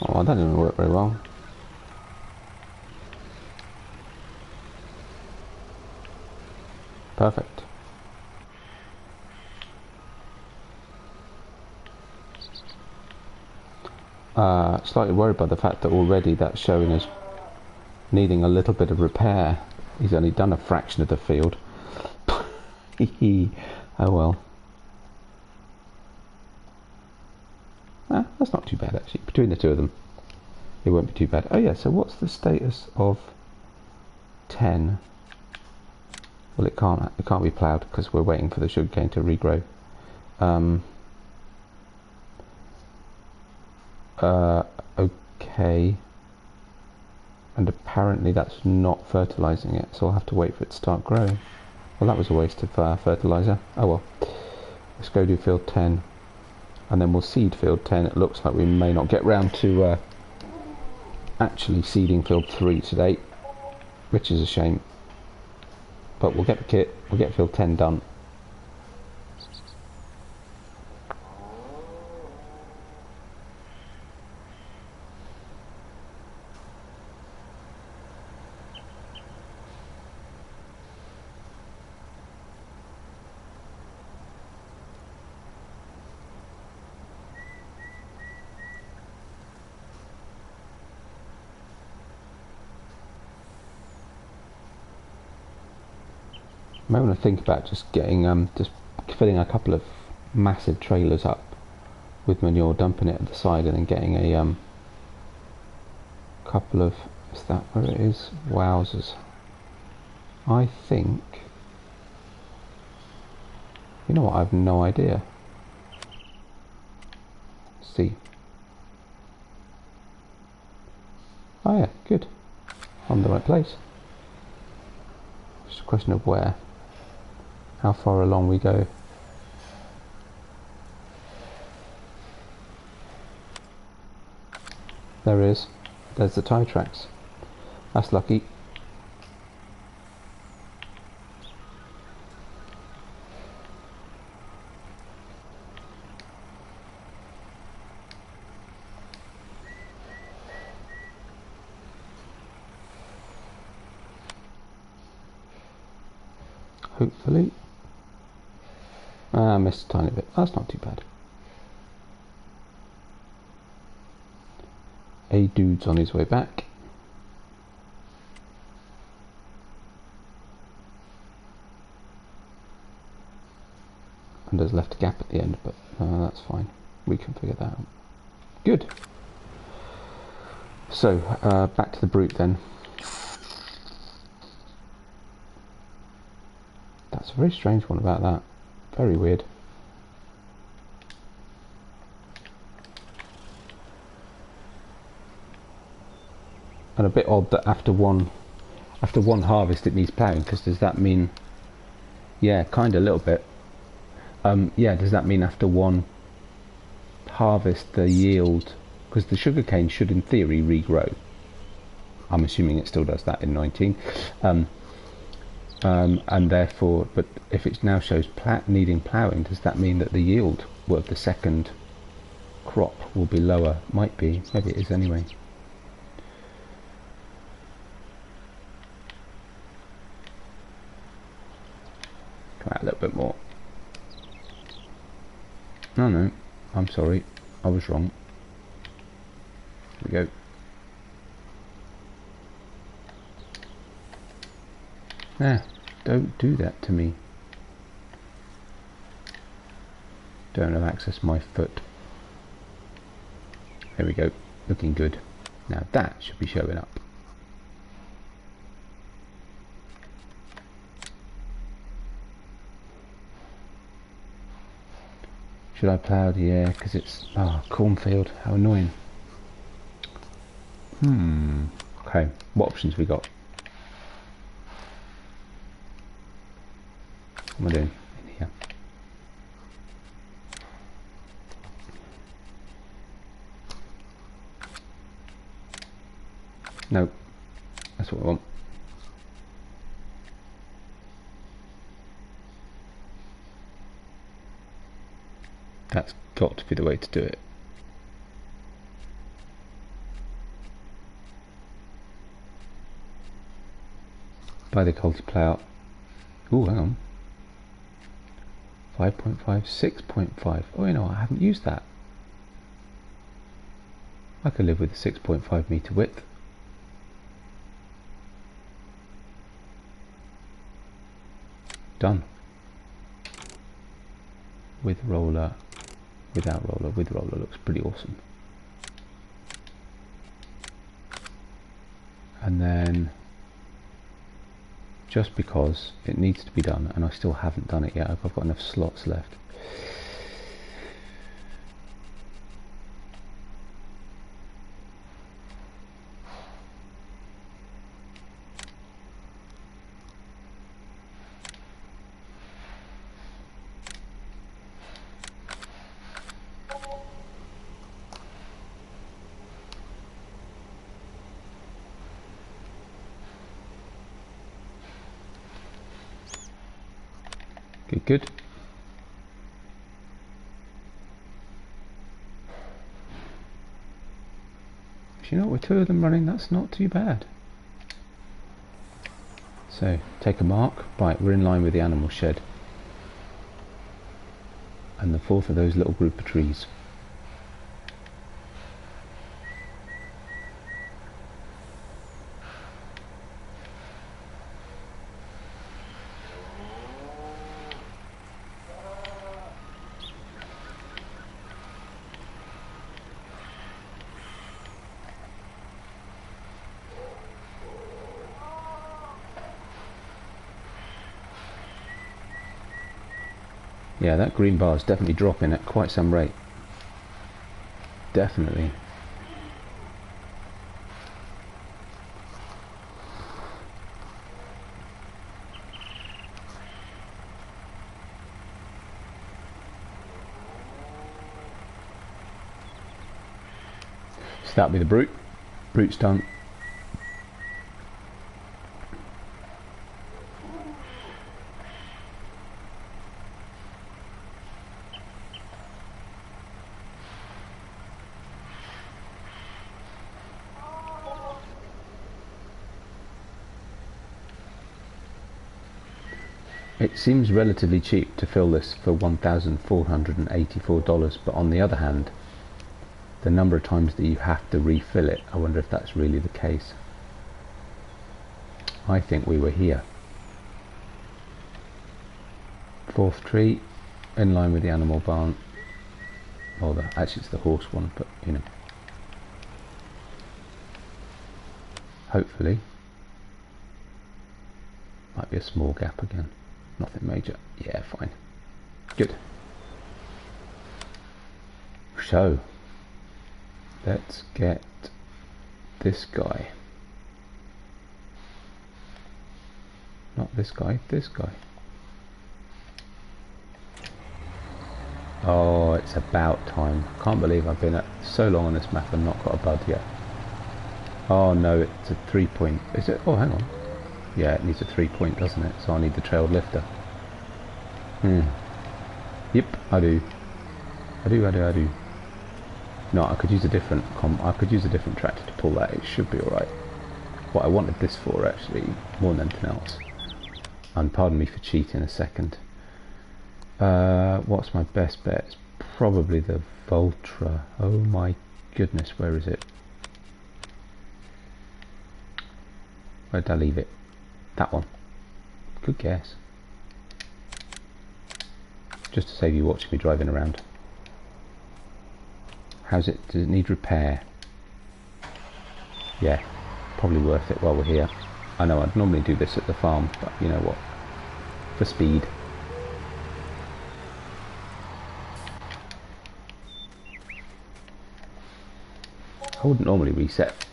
Oh, that didn't work very well. Perfect. Slightly worried by the fact that already that's showing us needing a little bit of repair. He's only done a fraction of the field. Oh well. That's not too bad actually. Between the two of them, it won't be too bad. Oh yeah, so what's the status of 10? Well, it can't be ploughed because we're waiting for the sugarcane to regrow. Okay. And apparently that's not fertilizing it, so I'll have to wait for it to start growing. Well, that was a waste of fertilizer. Oh well. Let's go do field 10. And then we'll seed field 10. It looks like we may not get round to actually seeding field 3 today, which is a shame. But we'll get the kit, we'll get field 10 done. I might want to think about just getting just filling a couple of massive trailers up with manure, dumping it at the side, and then getting a couple of, is that where it is? Wowzers. I think, you know what, I have no idea. Let's see. Oh yeah, good. I'm in the right place. Just a question of where. How far along we go. There it is. There's the tyre tracks. That's lucky. Hopefully. I missed a tiny bit. That's not too bad. A dude's on his way back. And has left a gap at the end, but that's fine. We can figure that out. Good. So, back to the brute then. a very strange one about that. Very weird. And a bit odd that after one harvest it needs ploughing, because does that mean, yeah, kind of a little bit. Yeah, does that mean after one harvest the yield, because the sugarcane should in theory regrow. I'm assuming it still does that in 19. And therefore, but if it now shows needing ploughing, does that mean that the yield of the second crop will be lower? Might be, maybe it is anyway. Come out a little bit more. No, I'm sorry, I was wrong. Here we go. There, don't do that to me. Don't have access to my foot. There we go, looking good. Now that should be showing up. Should I plough? Yeah, because it's cornfield. How annoying. Okay, what options we got? What am I doing in here? No, that's what I want. That's got to be the way to do it. Buy the quality plough. Ooh, hang on. 5.5, 6.5. Oh, you know, I haven't used that. I could live with a 6.5 metre width. Done. With roller, without roller, with roller looks pretty awesome. And then, just because it needs to be done, and I still haven't done it yet, I've got enough slots left. Good. Do you know, with two of them running, that's not too bad. So, take a mark. Right, we're in line with the animal shed. And the fourth of those little group of trees. Yeah, that green bar is definitely dropping at quite some rate. Definitely. So that'll be the brute. Brute's done. It seems relatively cheap to fill this for $1,484, but on the other hand, the number of times that you have to refill it, I wonder if that's really the case. I think we were here. Fourth tree, in line with the animal barn. Well, actually it's the horse one, but you know. Hopefully. Might be a small gap again. Nothing major. Yeah, fine. Good. So, let's get this guy. Not this guy, this guy. Oh, it's about time. Can't believe I've been at so long on this map and not got a bud yet. Oh no, it's a 3-point. Is it? Oh, hang on. Yeah, it needs a 3-point, doesn't it? So I need the trailed lifter. Yep, I do. I do. No, I could use a different tractor to pull that. It should be alright. What I wanted this for, actually, more than anything else. And pardon me for cheating a second. What's my best bet? It's probably the Voltra. Oh my goodness, where is it? Where did I leave it? That one. Good guess. Just to save you watching me driving around. How's it? Does it need repair? Yeah, probably worth it while we're here. I know I'd normally do this at the farm, but you know what? For speed. I wouldn't normally reset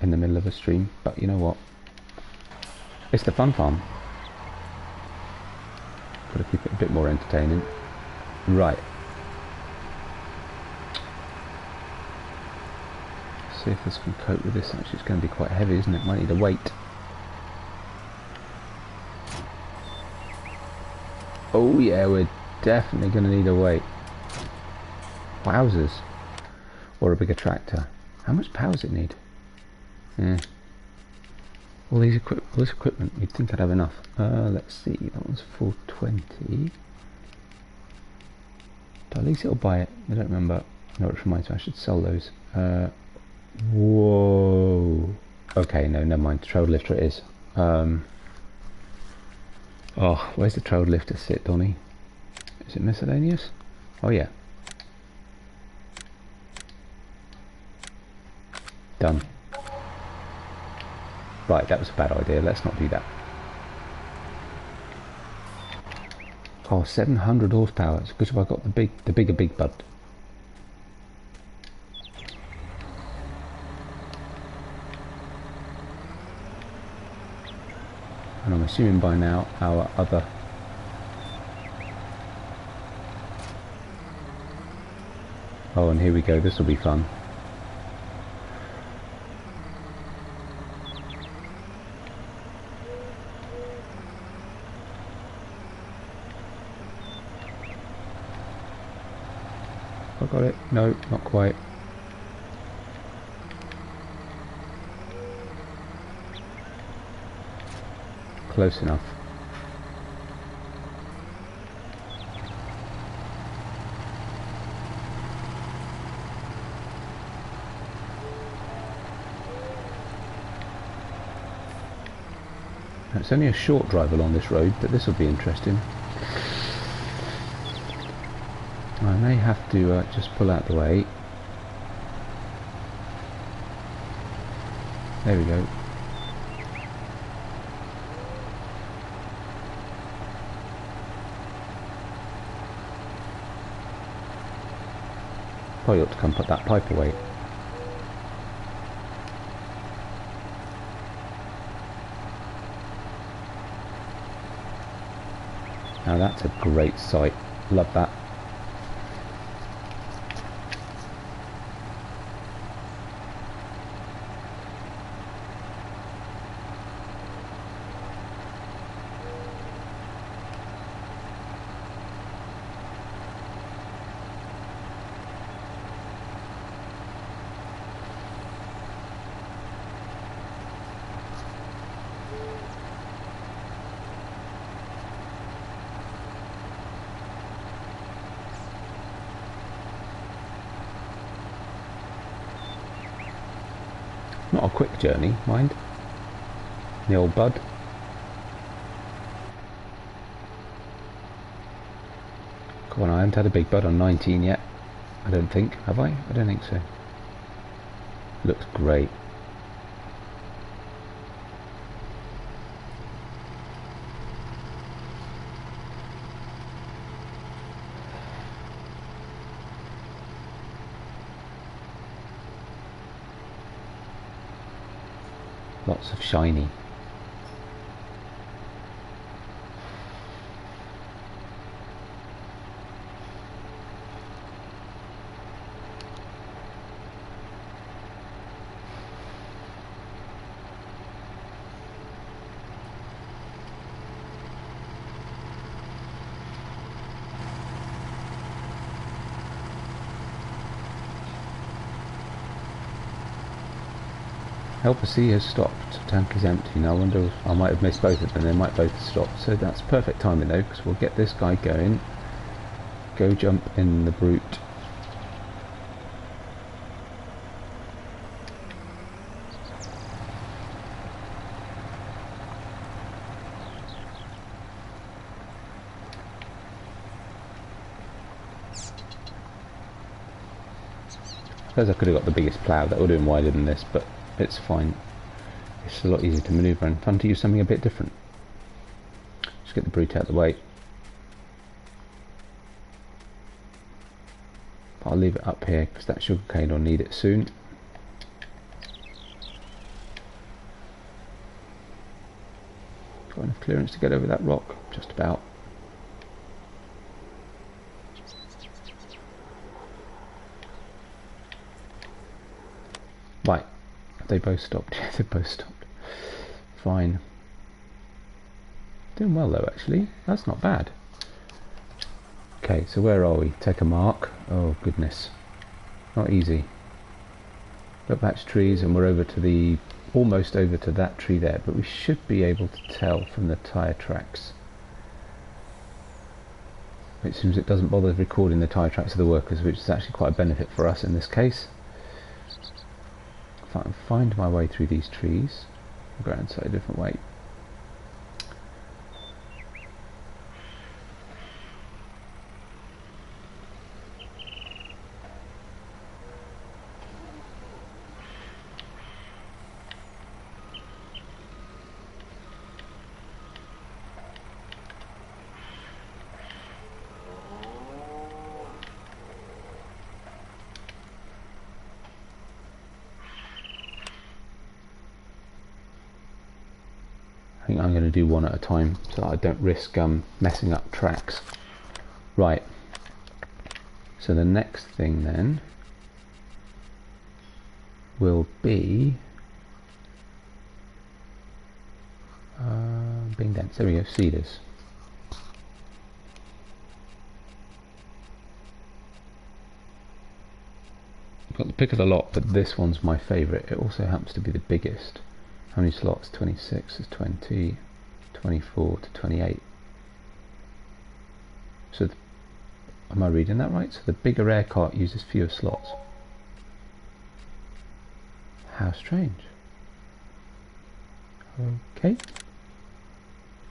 in the middle of a stream, but you know what? It's the fun farm. Got to keep it a bit more entertaining. Right. See if this can cope with this. Actually, it's going to be quite heavy, isn't it? Might need a weight. Oh yeah, we're definitely going to need a weight. Wowzers. Or a bigger tractor. How much power does it need? Yeah. All this equipment, you'd think I'd have enough. Let's see, that one's 420. Do I lease it or buy it? I don't remember. No, it reminds me I should sell those. Whoa. Okay, no, never mind. Trailed lifter it is. Oh, where's the trailed lifter sit, Donny? Is it miscellaneous? Oh yeah. Done. Right, that was a bad idea. Let's not do that. Oh, 700 horsepower. It's because I got the bigger big bud. And I'm assuming by now our other oh, and here we go. This will be fun. I got it. No, not quite. Close enough. Now, it's only a short drive along this road, but this will be interesting. I may have to just pull out the way. There we go. Probably ought to come put that pipe away. Now that's a great sight. Love that. Not a quick journey, mind. The old bud. Come on, I haven't had a big bud on 19 yet. I don't think. Have I? I don't think so. Looks great. Lots of shiny. Helper C has stopped. Tank is empty. Now I wonder if I might have missed both of them. They might both have stopped. So that's perfect timing though, because we'll get this guy going. Go jump in the brute. I suppose I could have got the biggest plough. That would have been wider than this, but it's fine. It's a lot easier to manoeuvre and fun to use something a bit different. Just get the brute out of the way. I'll leave it up here because that sugarcane will need it soon. Got enough clearance to get over that rock? Just about. Right. Have they both stopped? Yeah, they both stopped. Fine. Doing well though, actually. That's not bad. Okay, so where are we? Take a mark. Oh goodness. Not easy. Got patch trees and we're over to the... almost over to that tree there, but we should be able to tell from the tyre tracks. It seems it doesn't bother recording the tyre tracks of the workers, which is actually quite a benefit for us in this case. If I can find my way through these trees, I'll go around a different way. I think I'm going to do one at a time so that I don't risk messing up tracks. Right, so the next thing then will be being dense. There we go, cedars. I've got the pick of the lot, but this one's my favourite. It also happens to be the biggest. How many slots? 26 is 20, 24 to 28. So, am I reading that right? So the bigger air cart uses fewer slots. How strange. Okay. I'm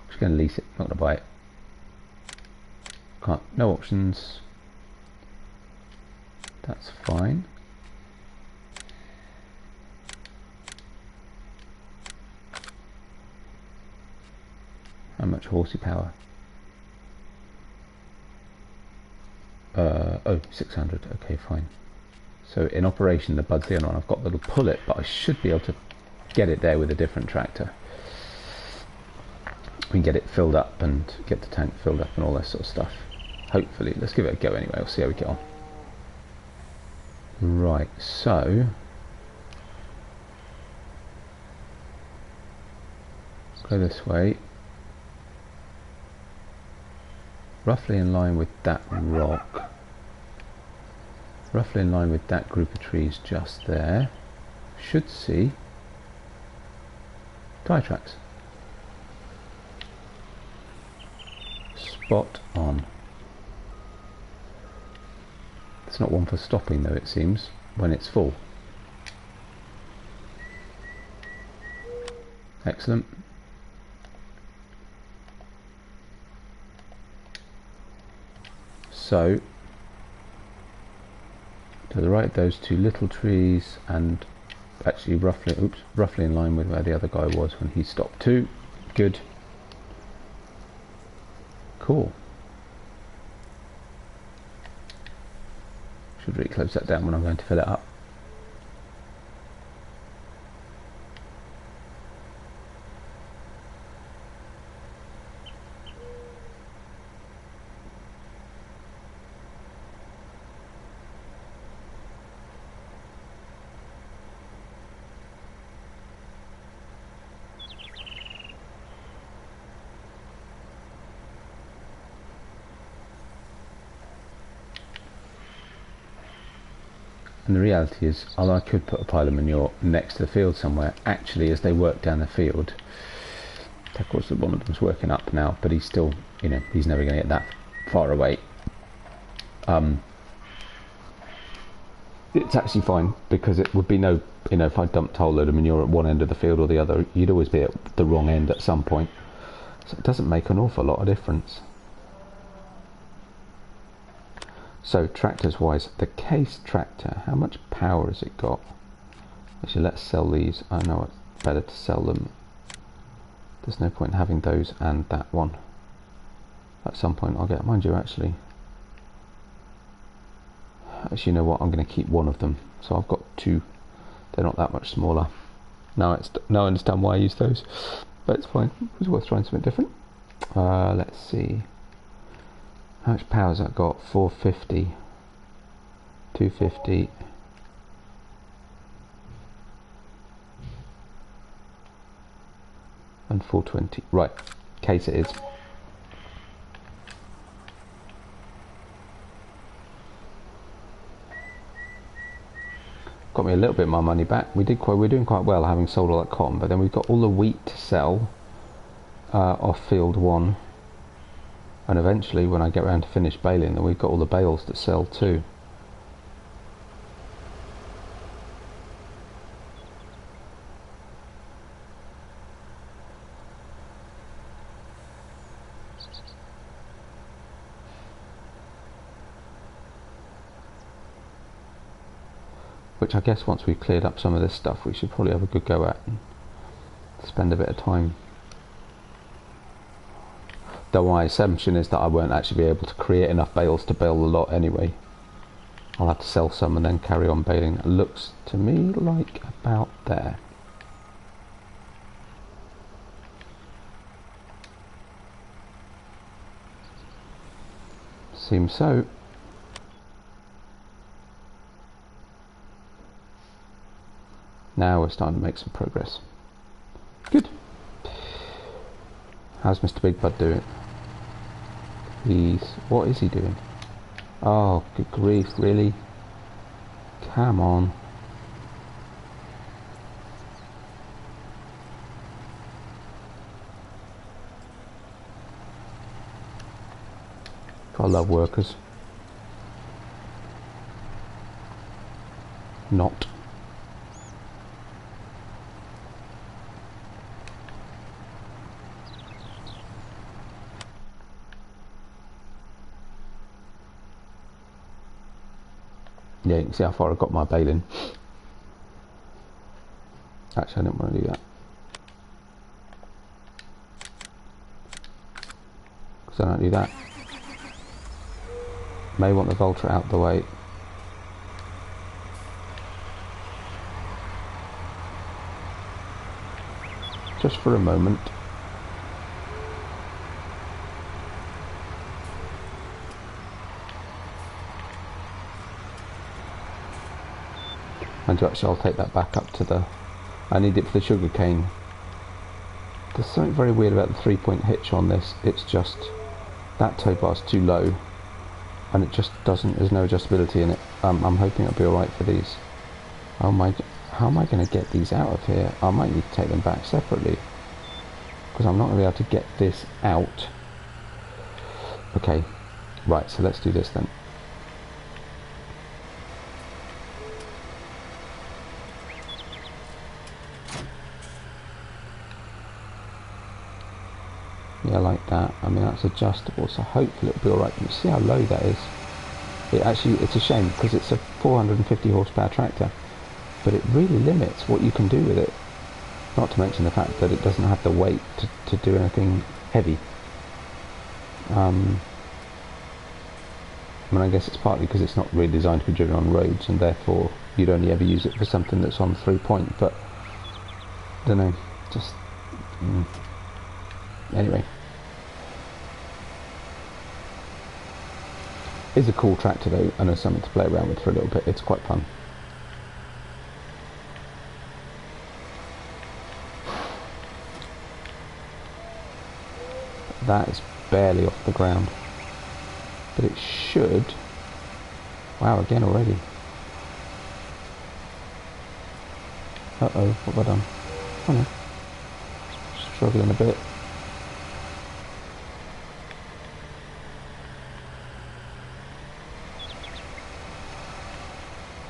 just going to lease it, not going to buy it. Can't, no options. That's fine. How much horsepower? Oh, 600. Okay, fine. So in operation, the bud's the other one. I've got the little pullet, but I should be able to get it there with a different tractor. We can get it filled up and get the tank filled up and all that sort of stuff. Hopefully, let's give it a go anyway. We'll see how we get on. Right, so go this way. Roughly in line with that rock, roughly in line with that group of trees just there, should see tyre tracks. Spot on. It's not one for stopping though, it seems, when it's full. Excellent. So, to the right, those two little trees, and actually roughly in line with where the other guy was when he stopped too. Good. Cool. Should really close that down when I'm going to fill it up. And the reality is, although I could put a pile of manure next to the field somewhere, actually as they work down the field, of course one of them's working up now, but he's still, you know, he's never going to get that far away. It's actually fine, because it would be no, you know, if I dumped a whole load of manure at one end of the field or the other, you'd always be at the wrong end at some point. So it doesn't make an awful lot of difference. So tractors wise, the case tractor, how much power has it got? Actually, let's sell these. I know it's better to sell them. There's no point in having those and that one. At some point I'll get, mind you, actually, you know what, I'm going to keep one of them. So I've got two. They're not that much smaller. Now I understand why I use those, but it's fine. It was worth trying something different. Let's see. How much power has that got? 450, 250, and 420. Right, case it is. Got me a little bit of my money back. We're doing quite well, having sold all that cotton, but then we've got all the wheat to sell off field 1. And eventually, when I get around to finish baling, then we've got all the bales to sell too. Which I guess once we've cleared up some of this stuff, we should probably have a good go at and spend a bit of time. Though my assumption is that I won't actually be able to create enough bales to bale the lot anyway. I'll have to sell some and then carry on baling. It looks to me like about there. Seems so. Now we're starting to make some progress. Good. How's Mr. Big Bud doing? What is he doing? Oh, good grief, really? Come on. I love workers. Not. Yeah, you can see how far I got my baling. Actually, I didn't want to do that, because I don't do that. May want the Voltra out the way. Just for a moment. And actually I'll take that back up to the... I need it for the sugarcane. There's something very weird about the 3-point hitch on this. It's just... that tow bar's too low. And it just doesn't... there's no adjustability in it. I'm hoping it'll be alright for these. Oh my... how am I going to get these out of here? I might need to take them back separately, because I'm not going to be able to get this out. Okay. Right, so let's do this then. Yeah, like that. I mean, that's adjustable, so hopefully it'll be alright. You see how low that is? It's a shame, because it's a 450 horsepower tractor, but it really limits what you can do with it. Not to mention the fact that it doesn't have the weight to do anything heavy. I mean, I guess it's partly because it's not really designed to be driven on roads, and therefore you'd only ever use it for something that's on 3-point, but I don't know, just... Anyway. It's a cool tractor though, and there's something to play around with for a little bit. It's quite fun. That is barely off the ground, but it should... wow, again already. Uh-oh, what have I done? Oh no. Struggling a bit.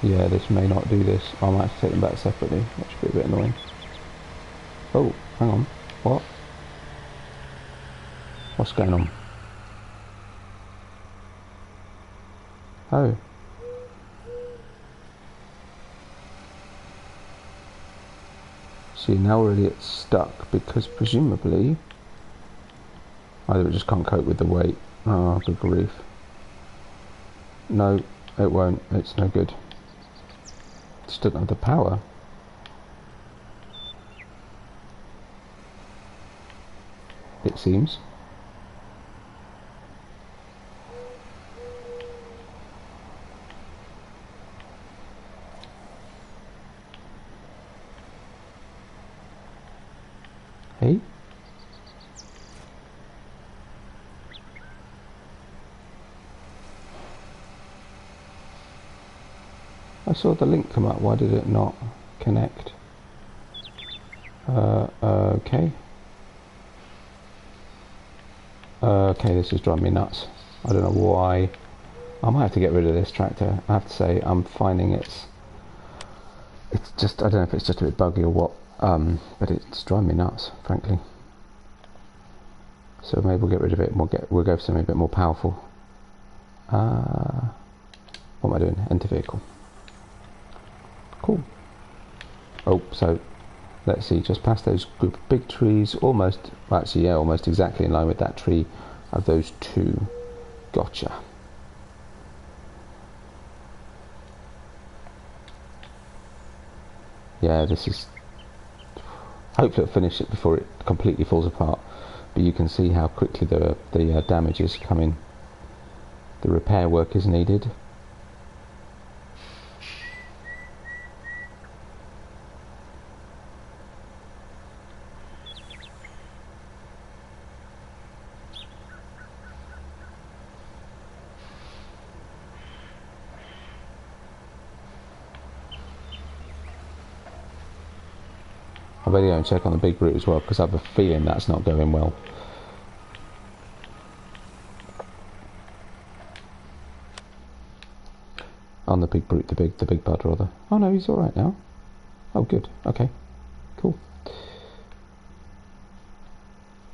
Yeah, this may not do this. I might have to take them back separately, which would be a bit annoying. Oh, hang on. What? What's going on? Oh. See, now really it's stuck because presumably either it just can't cope with the weight. Oh, good grief. No, it won't. It's no good. It doesn't have the power. It seems. Hey? I saw the link come up. Why did it not connect? Okay. Okay, this is driving me nuts. I don't know why. I might have to get rid of this tractor. I have to say, I'm finding it's just, I don't know if it's just a bit buggy or what, but it's driving me nuts, frankly. So maybe we'll get rid of it and we'll go for something a bit more powerful. What am I doing? Enter vehicle. Cool. Oh, so let's see, just past those group of big trees, almost, well, actually, yeah, almost exactly in line with that tree of those two. Gotcha. Yeah, this is, hopefully it'll finish it before it completely falls apart, but you can see how quickly the damage is coming. The repair work is needed. I better go and check on the big brute as well, because I have a feeling that's not going well. On the big brute, the big bud rather. Oh no, he's alright now. Oh good, okay. Cool.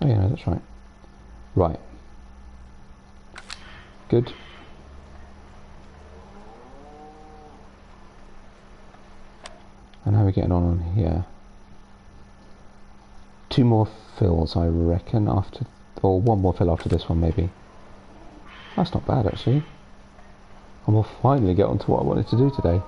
Oh yeah, no, that's right. Right. Good. And how are we getting on here? 2 more fills, I reckon, after, or 1 more fill after this one, maybe. That's not bad, actually. And we'll finally get on to what I wanted to do today.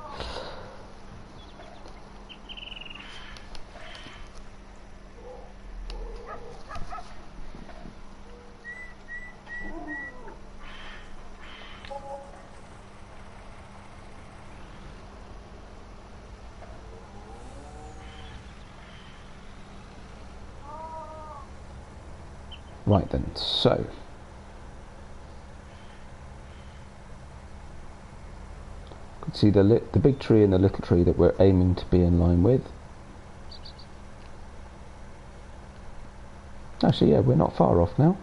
Right then, so could see the big tree and the little tree that we're aiming to be in line with. Actually, yeah, we're not far off now.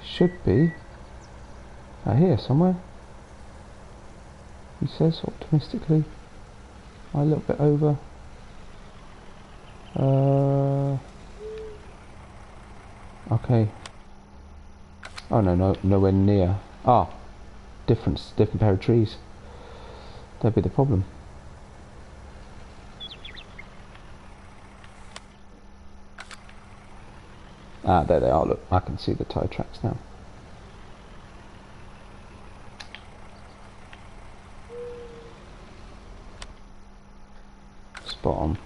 Should be here somewhere. He says optimistically. A little bit over. Okay. Oh no, nowhere near. Ah, different pair of trees. That'd be the problem. Ah, there they are. Look, I can see the tyre tracks now. Spot on.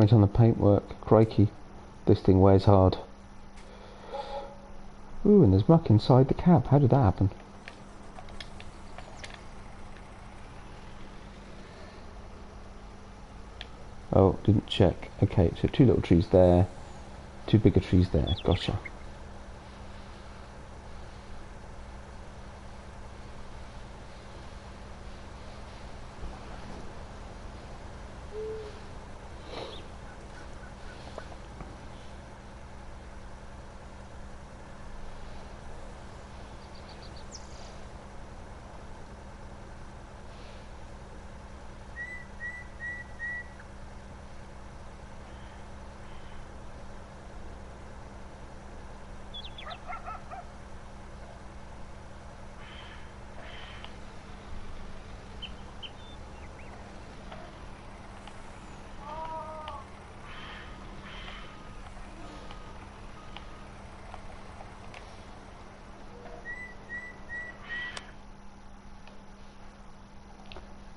damage on the paintwork. Crikey, this thing wears hard. Ooh, and there's muck inside the cab. How did that happen? Oh, didn't check. Okay, so 2 little trees there, 2 bigger trees there. Gotcha.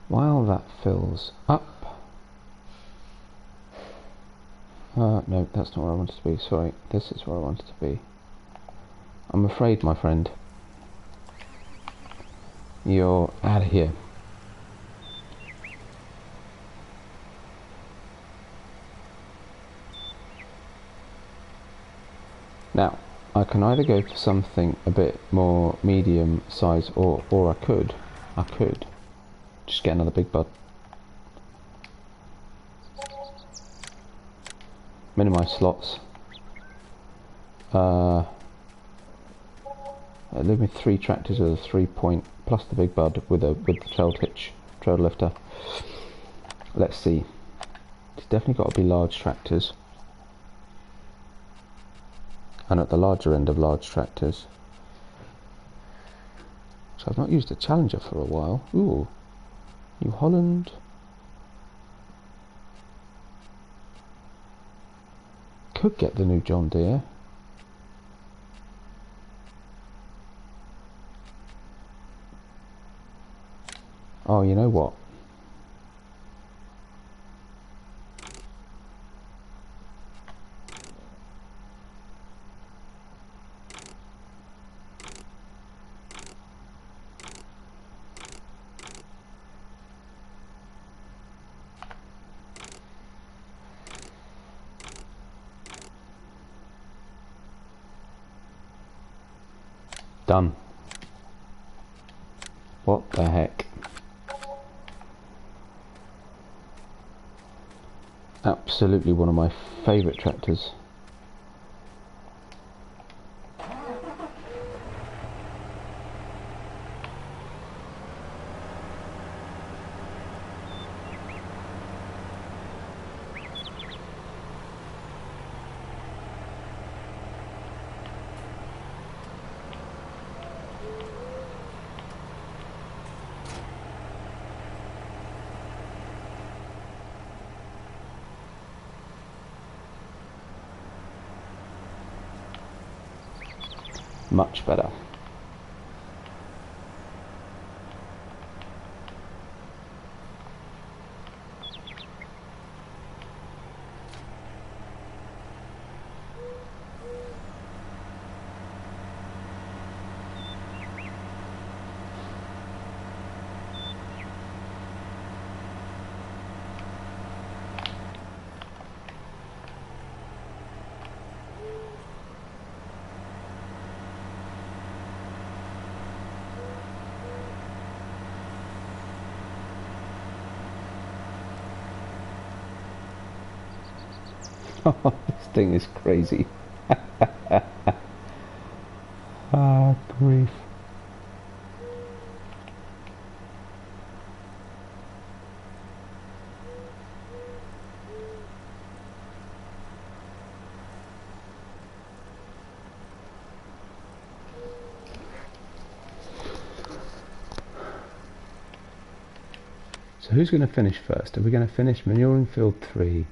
While that fills up... no, that's not where I wanted to be, sorry. This is where I wanted to be. I'm afraid, my friend, you're out of here. Now, I can either go for something a bit more medium size, or I could just get another big bud. Minimise slots. Leave me 3 tractors with a 3-point plus the big bud with the trailed hitch, trail lifter. Let's see. It's definitely got to be large tractors, and at the larger end of large tractors. So I've not used a Challenger for a while. Ooh, New Holland. Could get the new John Deere. Oh, you know what? Done. What the heck? Absolutely one of my favourite tractors. Much better. Oh, this thing is crazy. Ah, grief. So who's going to finish first? Are we going to finish manuring field 3?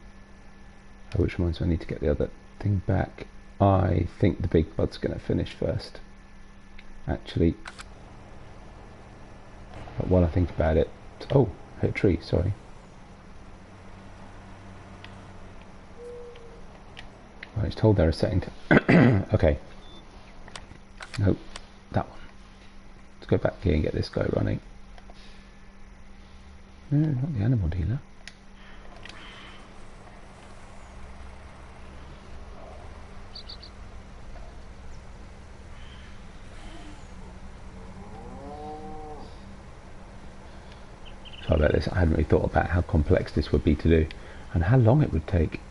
Which reminds me, I need to get the other thing back. I think the big bud's going to finish first. Actually, but while I think about it, oh, hit a tree, sorry. Right, it's told they're a setting to... okay. Nope, that one. Let's go back here and get this guy running. No, not the animal dealer. Sorry about this, I hadn't really thought about how complex this would be to do and how long it would take.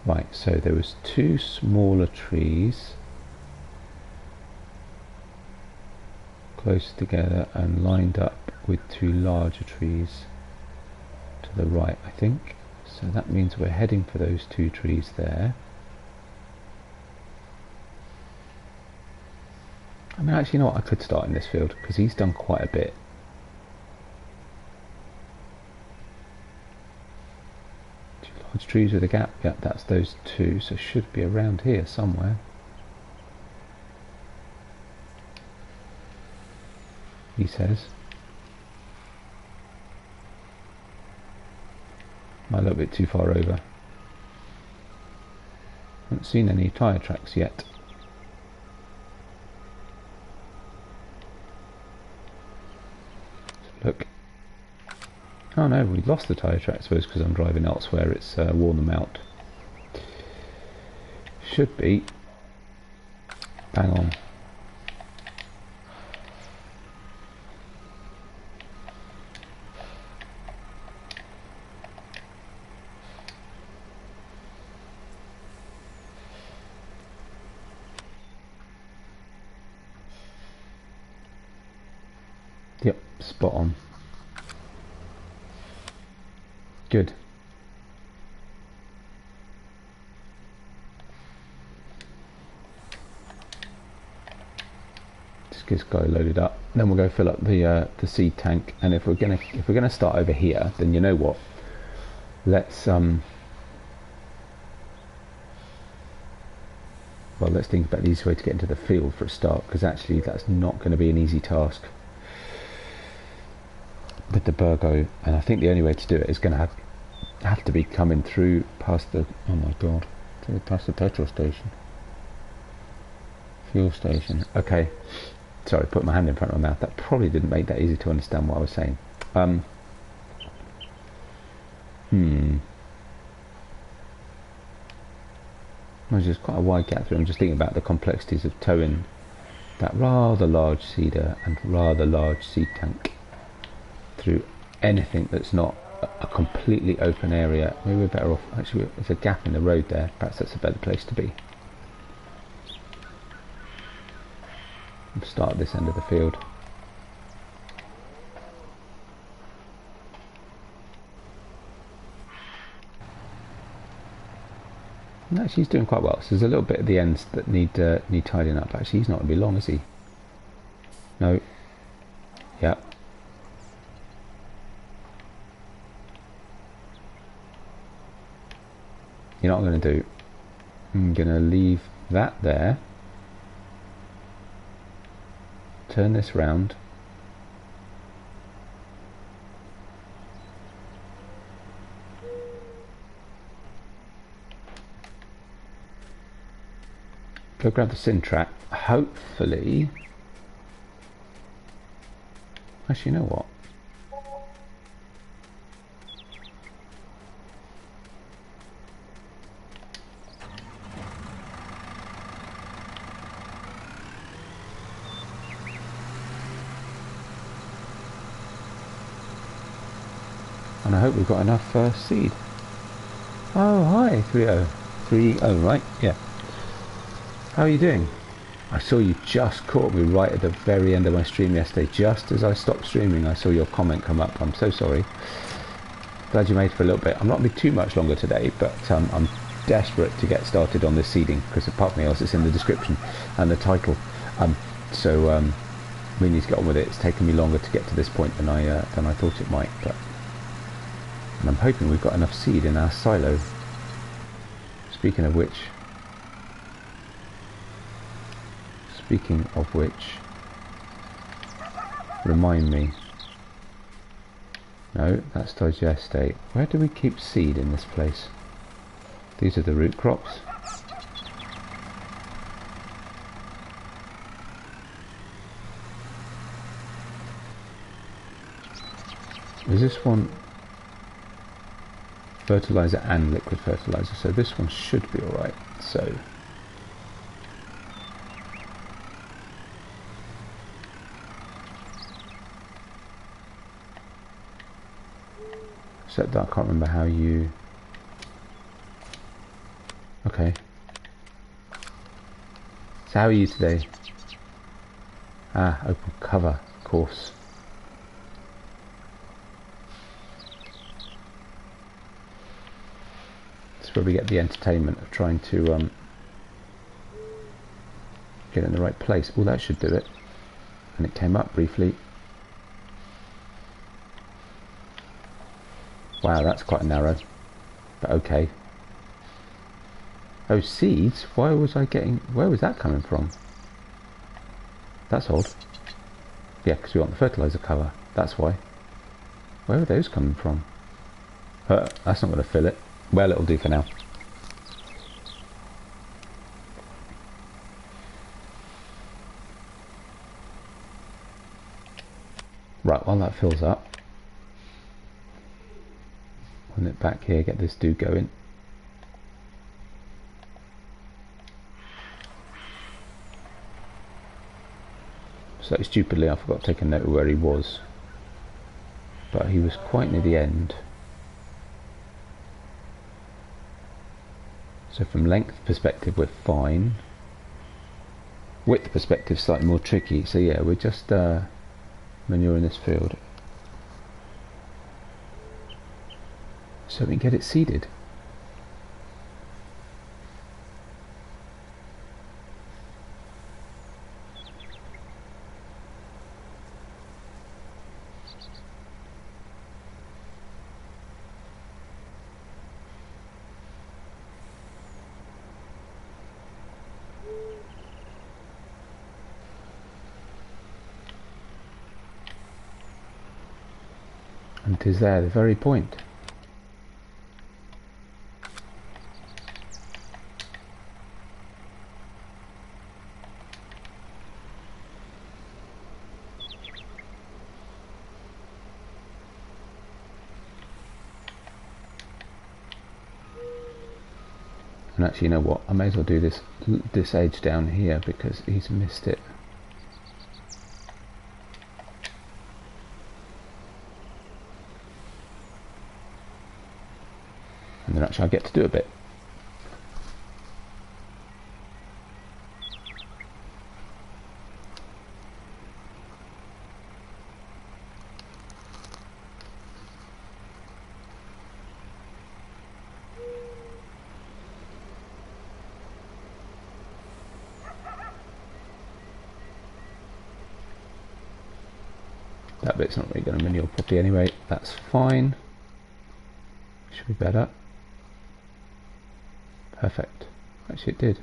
Right, so there was 2 smaller trees close together and lined up with 2 larger trees to the right, I think. So that means we're heading for those 2 trees there. I mean, actually, you know what, I could start in this field because he's done quite a bit. Large trees with a gap, yeah, that's those 2, so should be around here somewhere. He says. Might a little bit too far over. Haven't seen any tyre tracks yet. Look. Oh no, we lost the tyre track, I suppose, because I'm driving elsewhere. It's worn them out. Should be. Bang on. Yep, spot on. Good. Just get this guy loaded up. Then we'll go fill up the seed tank. And if we're gonna start over here, then you know what? Let's let's think about the easiest way to get into the field for a start, because actually that's not going to be an easy task with the Bourgault, and I think the only way to do it is going to have to be coming through past the, oh my god, past the petrol station, fuel station. Okay, sorry, put my hand in front of my mouth. That probably didn't make that easy to understand what I was saying. There's just quite a wide gap through. I'm just thinking about the complexities of towing that rather large seeder and rather large seed tank through anything that's not a completely open area. Maybe we're better off, actually there's a gap in the road there, perhaps that's a better place to be. We'll start at this end of the field. And actually he's doing quite well, so there's a little bit at the ends that need tidying up. Actually he's not going to be long, is he? No. Yeah. You know what I'm going to do? I'm going to leave that there, turn this round, go grab the sin track. Hopefully, actually, you know what? And I hope we've got enough seed. Oh, hi, 30. Right, yeah. How are you doing? I saw you just caught me right at the very end of my stream yesterday. Just as I stopped streaming, I saw your comment come up. I'm so sorry. Glad you made it for a little bit. I'm not going to be too much longer today, but I'm desperate to get started on this seeding, because apart from anything else, it's in the description and the title. So we need to get on with it. It's taken me longer to get to this point than I thought it might, but. And I'm hoping we've got enough seed in our silo. Speaking of which, remind me. No, that's digestate. Where do we keep seed in this place? These are the root crops. Is this one fertilizer and liquid fertilizer? So this one should be alright. So except that I can't remember how you... Okay. So how are you today? Ah, open cover, of course. That's where we get the entertainment of trying to get in the right place. Oh, that should do it. And it came up briefly. Wow, that's quite narrow, but okay. Oh, seeds? Why was I getting... Where was that coming from? That's odd. Yeah, because we want the fertilizer cover. That's why. Where are those coming from? That's not going to fill it. Well, it'll do for now. Right, while that fills up, run it back here, get this dude going. So stupidly I forgot to take a note of where he was, but he was quite near the end. So from length perspective we're fine. Width perspective slightly more tricky, so yeah, we're just manuring this field so we can get it seeded. And 'tis there, the very point. And actually, you know what? I may as well do this edge down here because he's missed it. And then actually I get to do a bit. That bit's not really going to manure properly anyway, that's fine. Should be better. Perfect. Actually it did.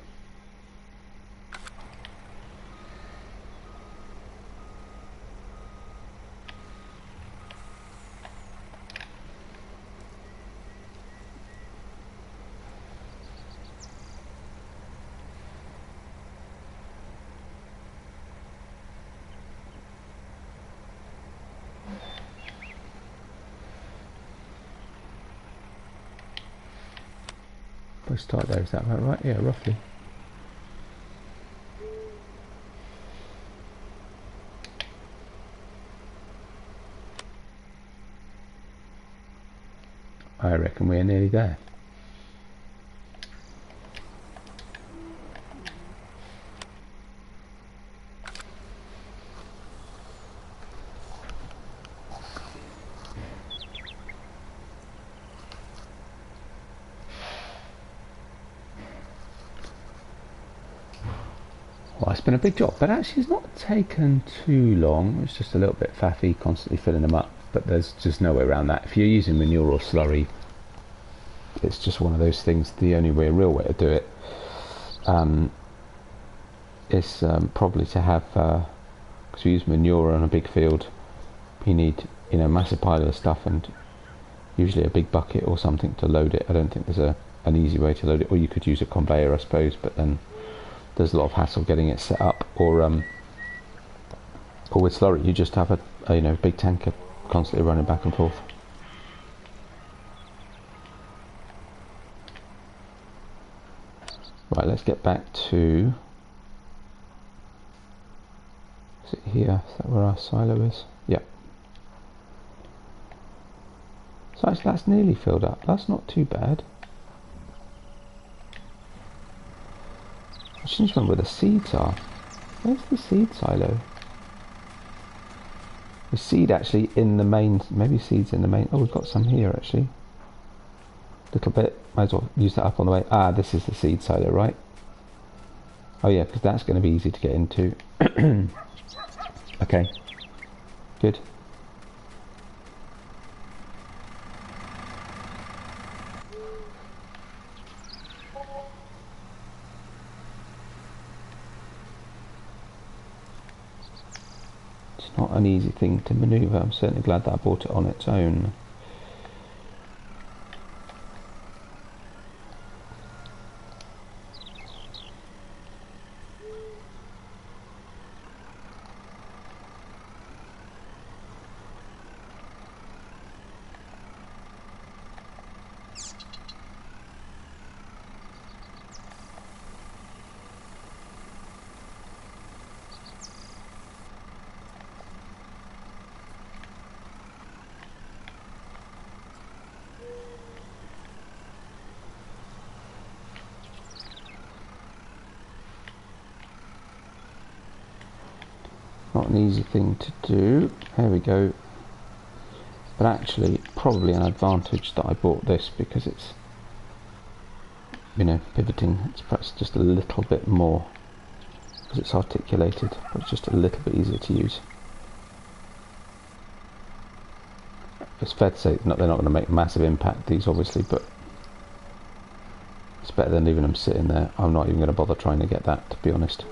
If I start there, is that about right? Yeah, roughly. I reckon we're nearly there. Well, it's been a big job, but actually it's not taken too long. It's just a little bit faffy, constantly filling them up, but there's just no way around that. If you're using manure or slurry, it's just one of those things. The only real way to do it is probably to have, because we use manure on a big field, you need, you know, massive pile of stuff and usually a big bucket or something to load it. I don't think there's an easy way to load it, or you could use a conveyor, I suppose, but then there's a lot of hassle getting it set up. Or with slurry, you just have a you know, big tank of constantly running back and forth. Right, let's get back to... Is it here? Is that where our silo is? Yep. So actually that's nearly filled up. That's not too bad. I just need to remember where the seeds are. Where's the seed silo? The seed actually in the main... Maybe seeds in the main... Oh, we've got some here actually. Little bit. Might as well use that up on the way. Ah, this is the seed silo, right? Oh yeah, because that's going to be easy to get into. Okay. Good. It's not an easy thing to manoeuvre. I'm certainly glad that I bought it on its own. Not an easy thing to do. There we go. But actually, probably an advantage that I bought this because it's, you know, pivoting. It's perhaps just a little bit more because it's articulated, but it's just a little bit easier to use. It's fair to say they're not going to make massive impact, these obviously, but it's better than leaving them sitting there. I'm not even going to bother trying to get that, to be honest.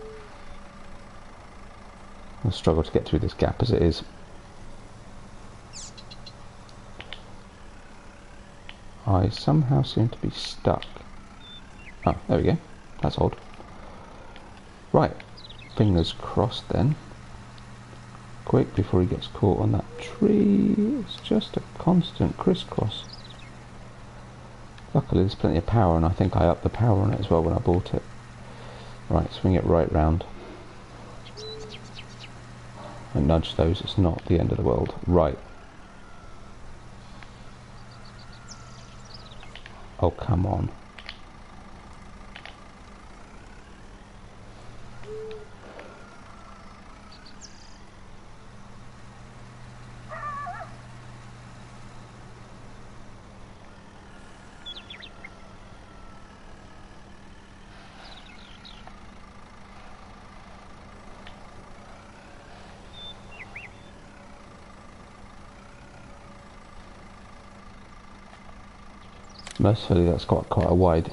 I'll struggle to get through this gap as it is. I somehow seem to be stuck. Oh, there we go. That's odd. Right. Fingers crossed then. Quick before he gets caught on that tree. It's just a constant crisscross. Luckily there's plenty of power, and I think I upped the power on it as well when I bought it. Right, swing it right round. And nudge those, it's not the end of the world. Right. Oh, come on. Mercifully, that's got quite a wide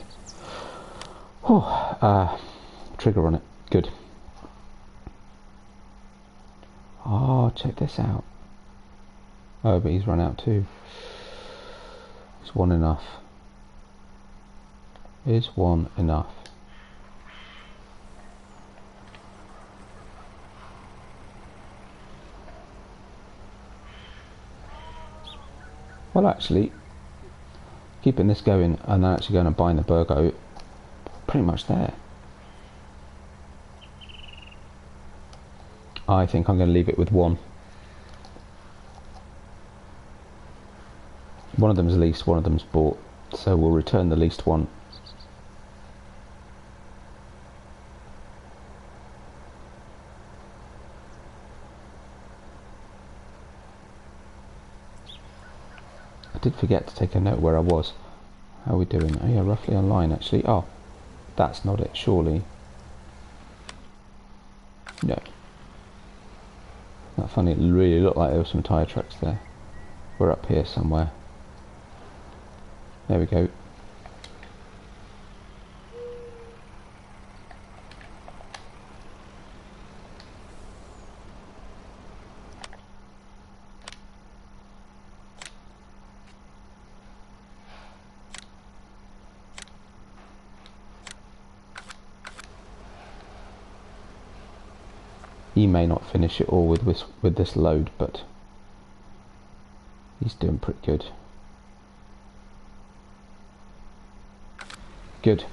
trigger on it. Good. Oh, check this out. Oh, but he's run out too. Is one enough? Is one enough? Well, actually, keeping this going and then actually going and buying the Bourgault, pretty much there. I think I'm going to leave it with one. One of them's leased, one of them's bought, so we'll return the leased one. I did forget to take a note where I was. How are we doing? Oh yeah, roughly on line actually. Oh, that's not it, surely. No. Not funny, it really looked like there were some tyre tracks there. We're up here somewhere. There we go. He may not finish it all with this load, but He's doing pretty good. Good.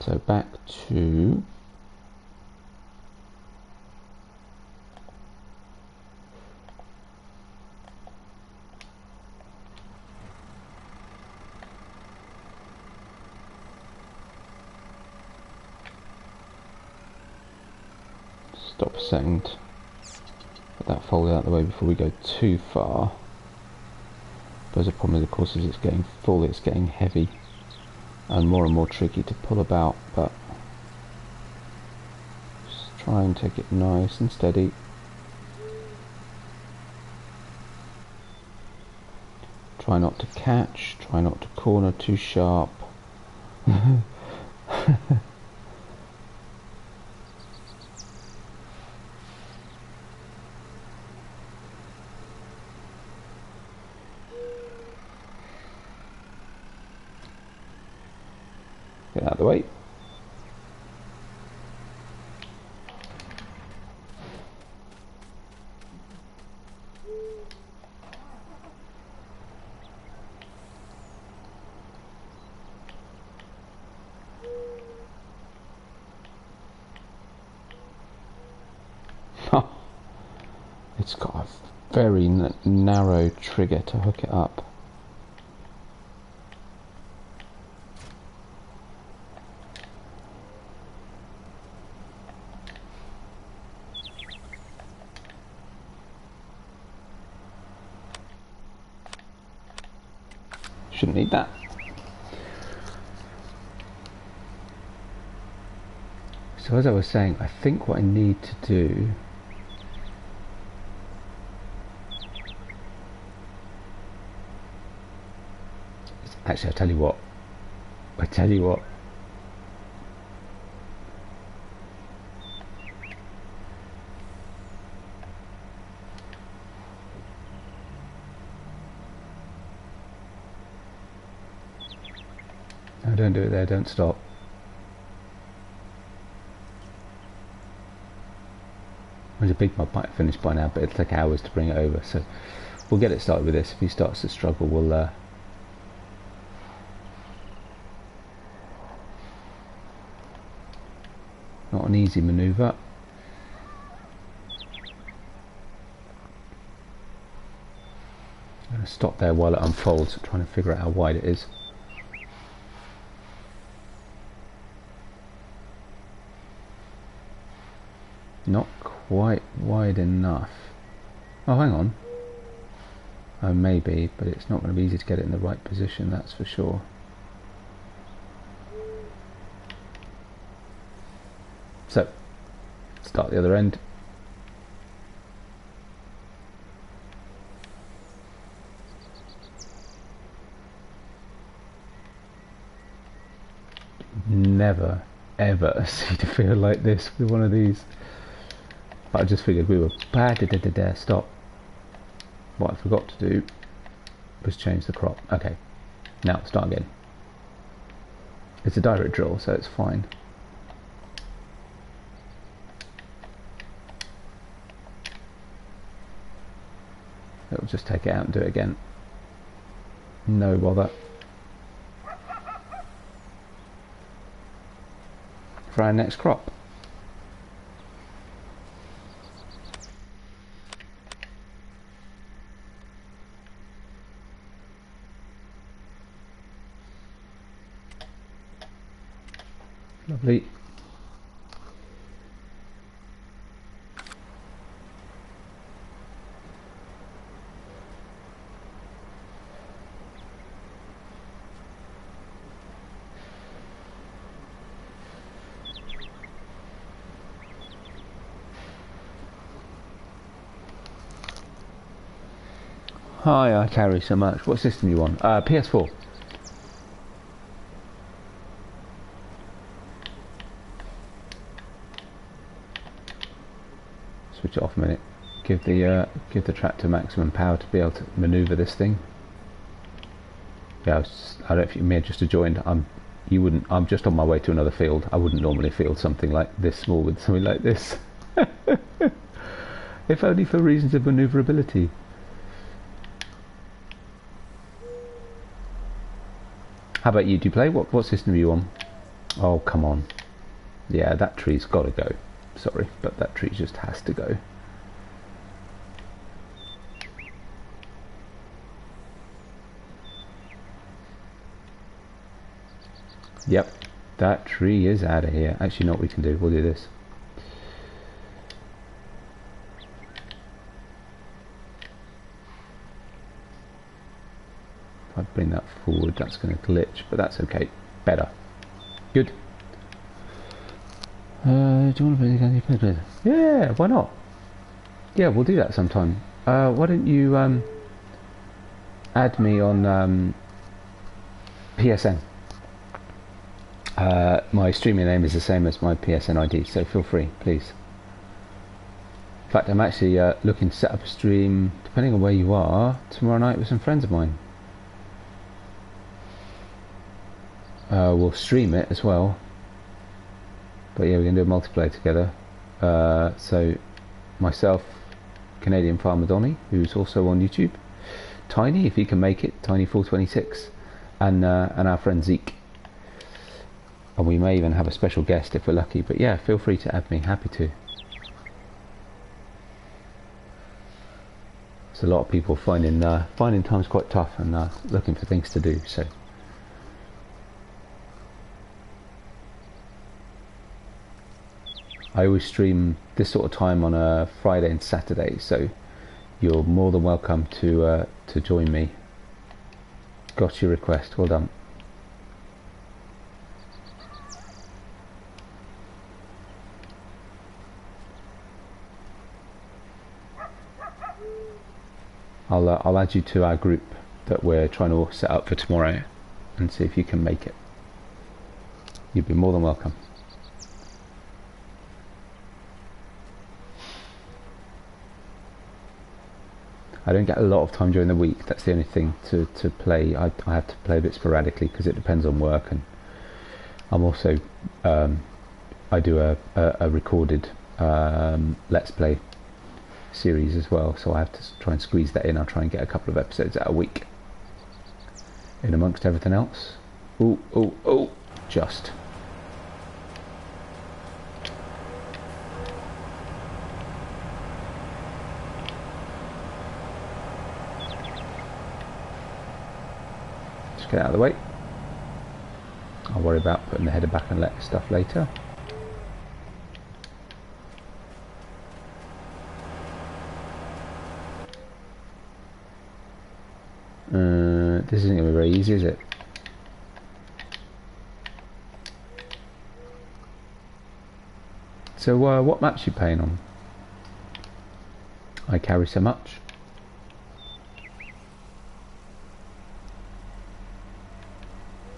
So back to... Stop a second. Put that folder out of the way before we go too far. But the problem, of course, is it's getting full, it's getting heavy, and more tricky to pull about, but just try and take it nice and steady. Try not to catch, try not to corner too sharp. Get out of the way. It's got a very narrow trigger to hook it up. Shouldn't need that. So as I was saying, I think what I need to do is, actually, I tell you what, no, don't do it there, don't stop. There's a big mod might have finished by now, but it'll take hours to bring it over, so we'll get it started with this. If he starts to struggle, we'll not an easy manoeuvre. I'm going to stop there while it unfolds, trying to figure out how wide it is. Not quite wide enough. Oh, hang on. Oh, maybe, but it's not going to be easy to get it in the right position, that's for sure. So, start the other end. Never, ever see to feel like this with one of these. I just figured we were bad. Stop. What I forgot to do was change the crop. Okay, now start again. It's a direct drill, so it's fine. It'll just take it out and do it again. No bother. For our next crop. Lovely. Hi, I carry so much. What system you on? PS4. Switch it off a minute. Give the tractor maximum power to be able to manoeuvre this thing. Yeah, I don't know if you may have just joined. You wouldn't. I'm just on my way to another field. I wouldn't normally field something like this small with something like this. If only for reasons of manoeuvrability. How about you? Do you play? What system are you on? Oh, come on. Yeah, that tree's got to go. Sorry, but that tree just has to go. Yep, that tree is out of here. Actually, you know what we can do? We'll do this. If I bring that forward, that's going to glitch, but that's okay. Better. Good. Do you want to play? Yeah, why not? Yeah, we'll do that sometime. Why don't you add me on PSN? My streaming name is the same as my PSN ID, so feel free, please. In fact, I'm actually looking to set up a stream, depending on where you are, tomorrow night with some friends of mine. We'll stream it as well. But yeah, we're going to do a multiplayer together. So, myself, Canadian Farmer Donny, who's also on YouTube, Tiny, if he can make it, Tiny426, and our friend Zeke. And we may even have a special guest if we're lucky. But yeah, feel free to add me. Happy to. There's a lot of people finding times quite tough and looking for things to do. So. I always stream this sort of time on a Friday and Saturday, so you're more than welcome to join me. Got your request, well done. I'll add you to our group that we're trying to set up for tomorrow and see if you can make it. You'd be more than welcome. I don't get a lot of time during the week. That's the only thing to play. I have to play a bit sporadically because it depends on work, and I'm also I do a recorded Let's Play series as well, so I have to try and squeeze that in. I'll try and get a couple of episodes out a week in amongst everything else. Oh, just. Get out of the way. I'll worry about putting the header back and let stuff later. This isn't going to be very easy, is it? So what maps are you playing on? I carry so much.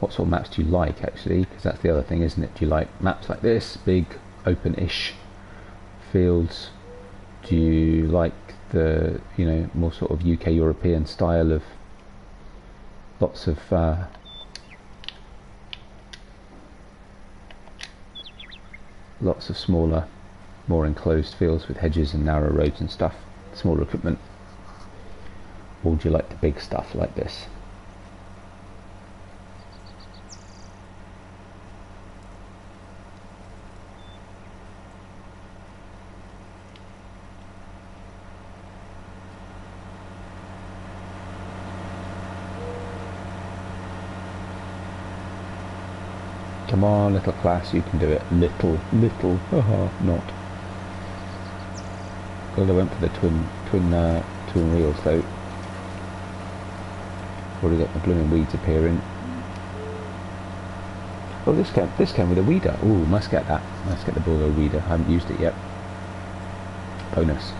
What sort of maps do you like, actually? Because that's the other thing, isn't it? Do you like maps like this, big, open-ish fields? Do you like the, more sort of UK European style of lots of smaller, more enclosed fields with hedges and narrow roads and stuff, smaller equipment? Or do you like the big stuff like this? Come on, little class, you can do it. Little, haha, not. Well, I went for the twin wheels though. Already got the blooming weeds appearing. Oh, this came with a weeder. Ooh, must get that. Must get the Bourgault weeder. I haven't used it yet. Bonus.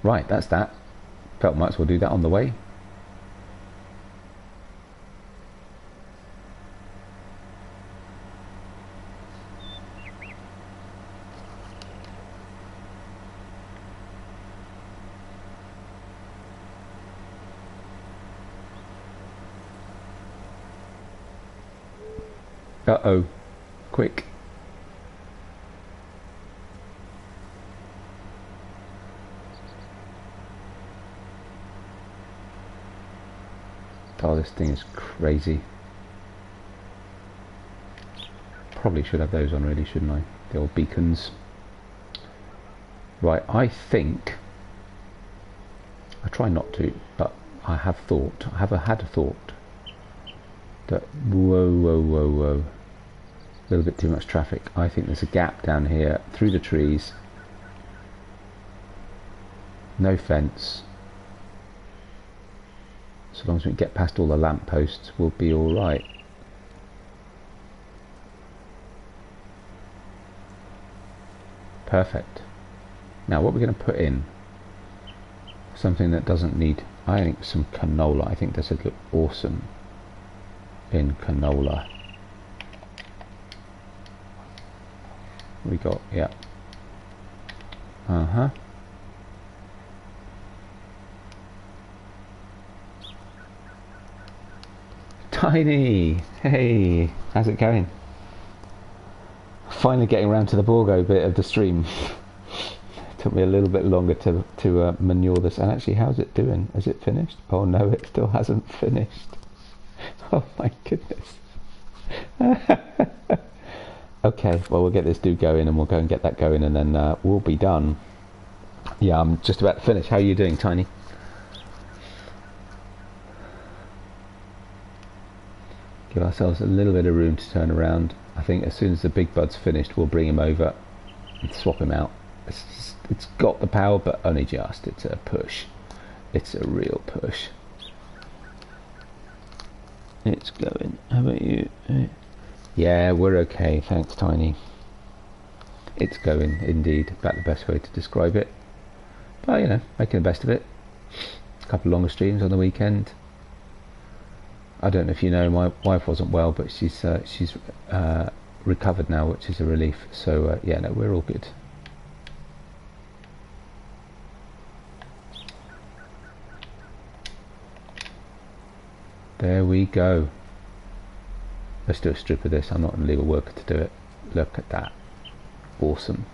Right, that's that. Felt might as well do that on the way. Uh-oh. Quick. Oh, this thing is crazy. Probably should have those on really, shouldn't I? The old beacons. Right, I think... I try not to, but I have had a thought that, whoa. A little bit too much traffic. I think there's a gap down here through the trees. No fence. So long as we get past all the lampposts, we'll be alright. Perfect. Now what we're going to put in, something that doesn't need, I think some canola. I think this would look awesome in canola. We got, yeah. Tiny! Hey! How's it going? Finally getting around to the Bourgault bit of the stream. Took me a little bit longer to manure this. And actually, how's it doing? Is it finished? Oh no, it still hasn't finished. Oh my goodness. Okay, well we'll get this dude going and we'll go and get that going and then we'll be done. Yeah, I'm just about to finish. How are you doing, Tiny? Give ourselves a little bit of room to turn around. I think as soon as the big bud's finished, we'll bring him over and swap him out. It's got the power, but only just. It's a push. It's a real push. It's going. How about you? Yeah, we're okay. Thanks, Tiny. It's going, indeed. About the best way to describe it. But, you know, making the best of it. A couple of longer streams on the weekend. I don't know if you know, my wife wasn't well, but she's recovered now, which is a relief. So yeah, no, we're all good. There we go. Let's do a strip of this. I'm not an illegal worker to do it. Look at that. Awesome.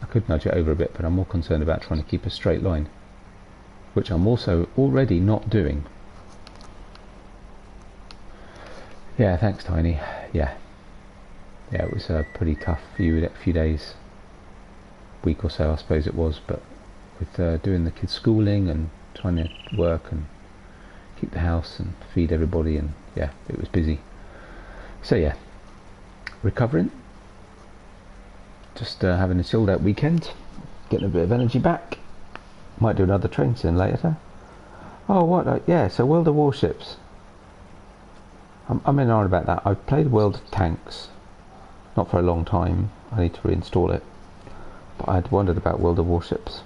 I could nudge it over a bit, but I'm more concerned about trying to keep a straight line, which I'm also already not doing. Yeah, thanks, Tiny. Yeah, it was a pretty tough few days, week or so, I suppose it was. But with doing the kids' schooling and trying to work and keep the house and feed everybody, and yeah, it was busy. So yeah, recovering. Just having a chilled out weekend, getting a bit of energy back. Might do another train sim later. Oh, what? Yeah, so World of Warships. I'm in on about that. I've played World of Tanks, not for a long time. I need to reinstall it. But I'd wondered about World of Warships.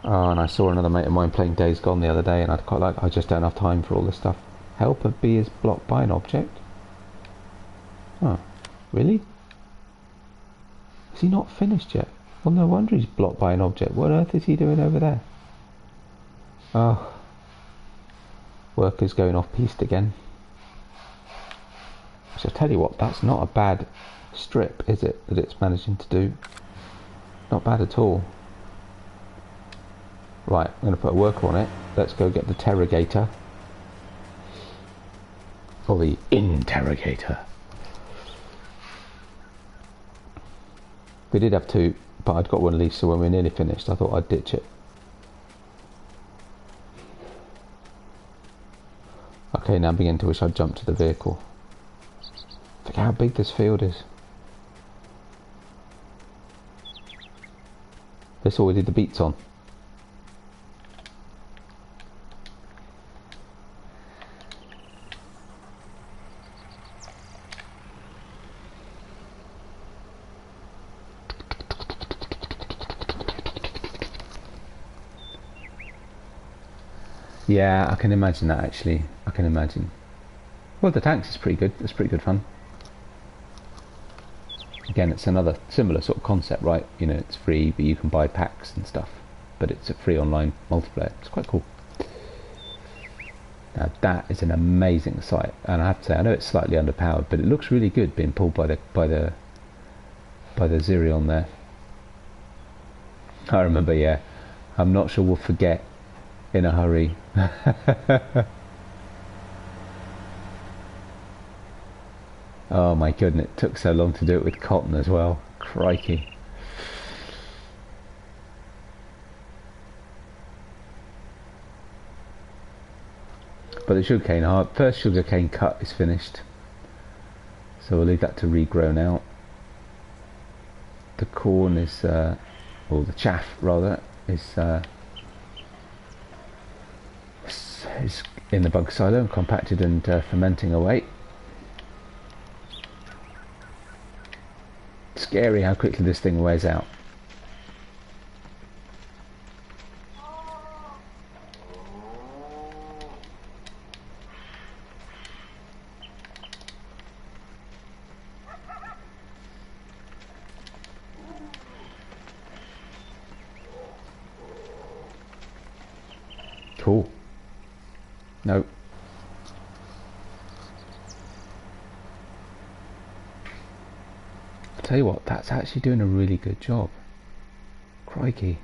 Oh, and I saw another mate of mine playing Days Gone the other day, and I'd quite like. I just don't have time for all this stuff. Helper B is blocked by an object. Oh, really? Is he not finished yet? Well, no wonder he's blocked by an object. What on earth is he doing over there? Oh, workers going off piste again. So I tell you what, that's not a bad strip, is it? That it's managing to do. Not bad at all. Right, I'm going to put a worker on it. Let's go get the Terrogator. Or the Interrogator. We did have two, but I'd got one leased, so when we were nearly finished, I thought I'd ditch it. Okay, now I'm beginning to wish I'd jumped to the vehicle. Look how big this field is. This all we did the beats on. Yeah, I can imagine that actually. I can imagine. Well, the tanks is pretty good. It's pretty good fun. Again, it's another similar sort of concept, right? You know, it's free, but you can buy packs and stuff. But it's a free online multiplayer. It's quite cool. Now that is an amazing sight, and I have to say, I know it's slightly underpowered, but it looks really good being pulled by the Xerion there. I remember, yeah. I'm not sure we'll forget in a hurry. Oh my goodness, it took so long to do it with cotton as well. Crikey. But the sugarcane, first sugarcane cut is finished, so we'll leave that to regrow now. The corn is, or the chaff rather, is in the bunker silo and compacted and fermenting away. Scary how quickly this thing wears out. Cool. No. I'll tell you what, that's actually doing a really good job. Crikey.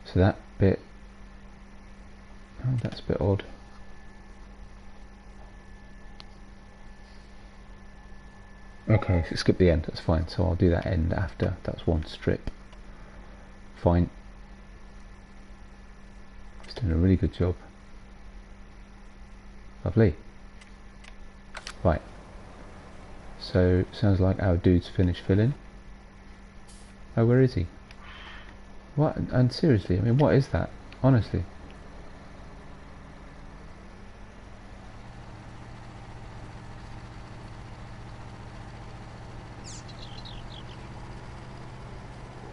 So that bit... oh, that's a bit odd. Okay, so skip the end, that's fine. So I'll do that end after. That's one strip. Fine. Doing a really good job. Lovely. Right. So sounds like our dude's finished filling. Oh, where is he? What? And seriously, I mean, what is that? Honestly.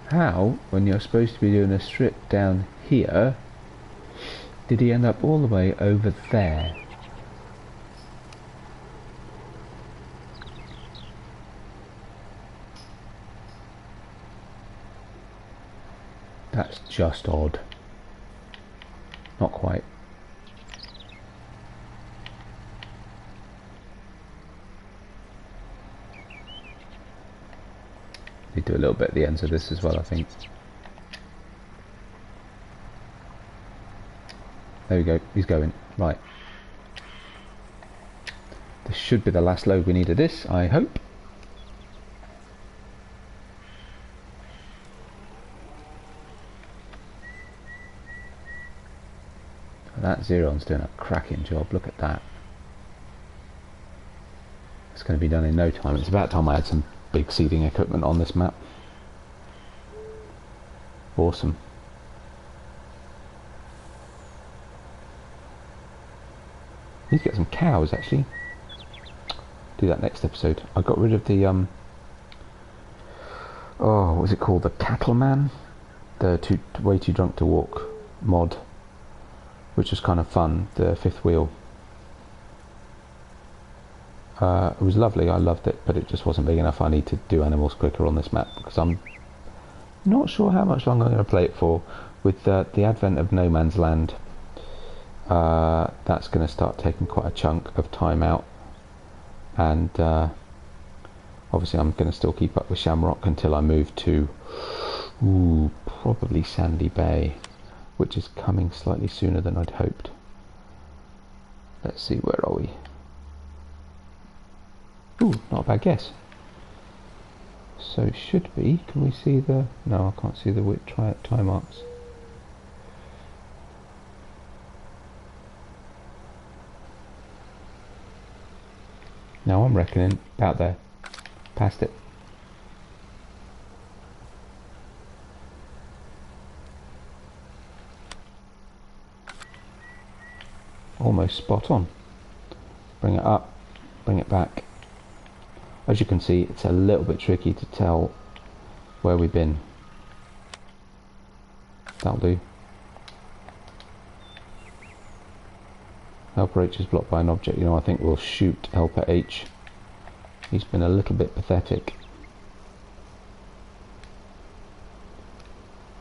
How, when you're supposed to be doing a strip down here, did he end up all the way over there? That's just odd. Not quite. We do a little bit at the ends of this as well, I think. There we go, he's going. Right. This should be the last load we need of this, I hope. That Xerion's doing a cracking job, look at that. It's going to be done in no time. It's about time I had some big seeding equipment on this map. Awesome. Need to get some cows actually. Do that next episode. I got rid of the oh, what was it called? The Cattleman? The way too drunk to walk mod, which was kind of fun. The fifth wheel. It was lovely. I loved it, but it just wasn't big enough. I need to do animals quicker on this map because I'm not sure how much longer I'm going to play it for. With the advent of No Man's Land. That's going to start taking quite a chunk of time out, and obviously I'm going to still keep up with Shamrock until I move to probably Sandy Bay, which is coming slightly sooner than I'd hoped. Let's see, where are we? Ooh, not a bad guess. So should be, can we see the... no, I can't see the time marks. Now I'm reckoning about there. Past it. Almost spot on. Bring it up, bring it back. As you can see, it's a little bit tricky to tell where we've been. That'll do. Helper H is blocked by an object. You know, I think we'll shoot Helper H. He's been a little bit pathetic.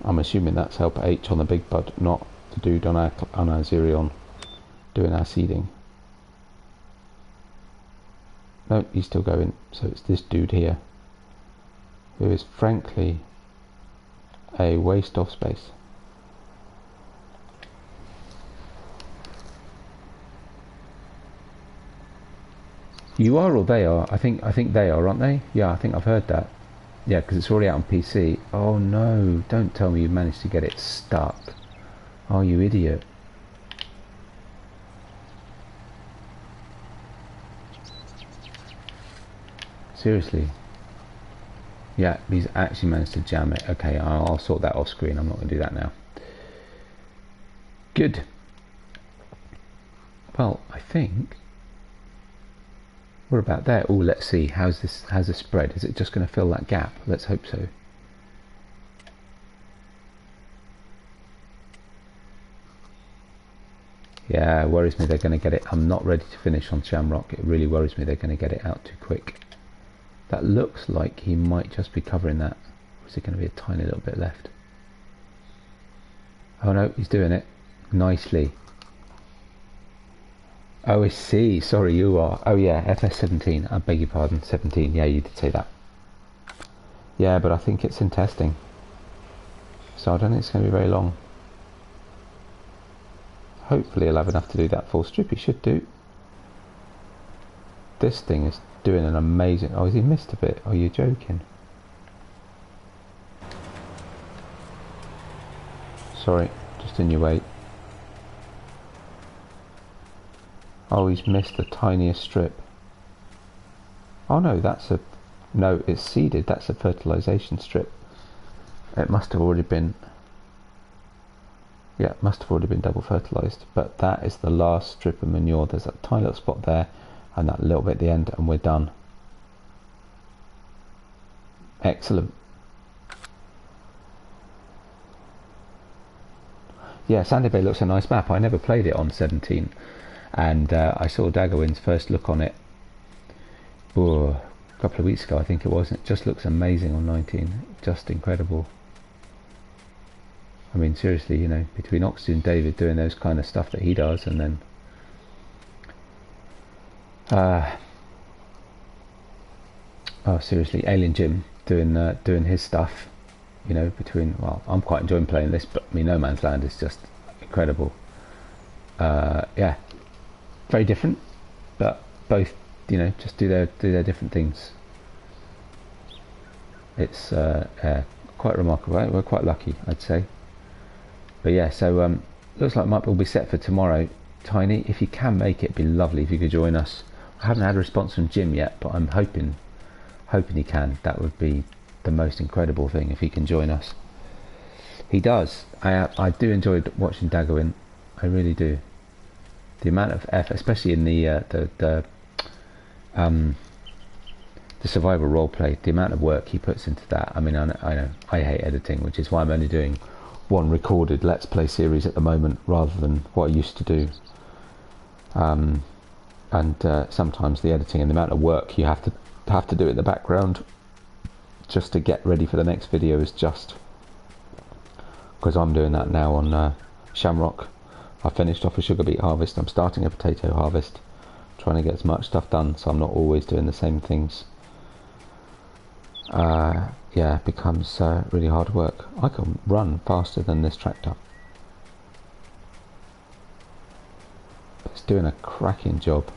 I'm assuming that's Helper H on the big bud, not the dude on our Xerion doing our seeding. No, he's still going. So it's this dude here, who is frankly a waste of space. You are or they are? I think they are, aren't they? Yeah, I think I've heard that. Yeah, because it's already out on PC. Oh no, don't tell me you managed to get it stuck. Oh, you idiot. Seriously. Yeah, he's actually managed to jam it. Okay, I'll sort that off screen. I'm not going to do that now. Good. Well, I think we're about there. Oh, let's see. How's this spread? Is it just going to fill that gap? Let's hope so. Yeah, it worries me they're going to get it. I'm not ready to finish on Shamrock. It really worries me they're going to get it out too quick. That looks like he might just be covering that. Or is it going to be a tiny little bit left? Oh no, he's doing it nicely. Oh, I see. Sorry, you are. Oh yeah, FS17. I beg your pardon. 17. Yeah, you did say that. Yeah, but I think it's in testing. So I don't think it's going to be very long. Hopefully he'll have enough to do that full strip. He should do. This thing is doing an amazing... Oh, has he missed a bit? Oh, you're joking. Sorry, just in your way. Oh, he's missed the tiniest strip. Oh no, that's a... No, it's seeded. That's a fertilization strip. It must have already been... Yeah, it must have already been double fertilized. But that is the last strip of manure. There's a tiny little spot there and that little bit at the end, and we're done. Excellent. Yeah, Sandy Bay looks a nice map. I never played it on 17, and I saw Daggerwin's first look on it a couple of weeks ago, I think it was. It just looks amazing on 19. Just incredible. I mean, seriously, you know, between Oxygen and David doing those kind of stuff that he does, and then oh, seriously, Alien Jim doing his stuff, you know, between, well, I'm quite enjoying playing this, but I mean, No Man's Land is just incredible. Yeah, very different, but both, you know, just do their different things. It's quite remarkable. We're quite lucky, I'd say. But yeah, so looks like Mike will be set for tomorrow. Tiny, if you can make it, it'd be lovely if you could join us. I haven't had a response from Jim yet, but I'm hoping he can. That would be the most incredible thing if he can join us. He does. I do enjoy watching Daggerwin. I really do. The amount of effort, especially in the survival roleplay, the amount of work he puts into that. I mean, I know I hate editing, which is why I'm only doing one recorded Let's Play series at the moment, rather than what I used to do. And sometimes the editing and the amount of work you have to do in the background just to get ready for the next video is just, because I'm doing that now on Shamrock. I finished off a sugar beet harvest. I'm starting a potato harvest, trying to get as much stuff done so I'm not always doing the same things. Yeah, it becomes really hard work. I can run faster than this tractor. It's doing a cracking job.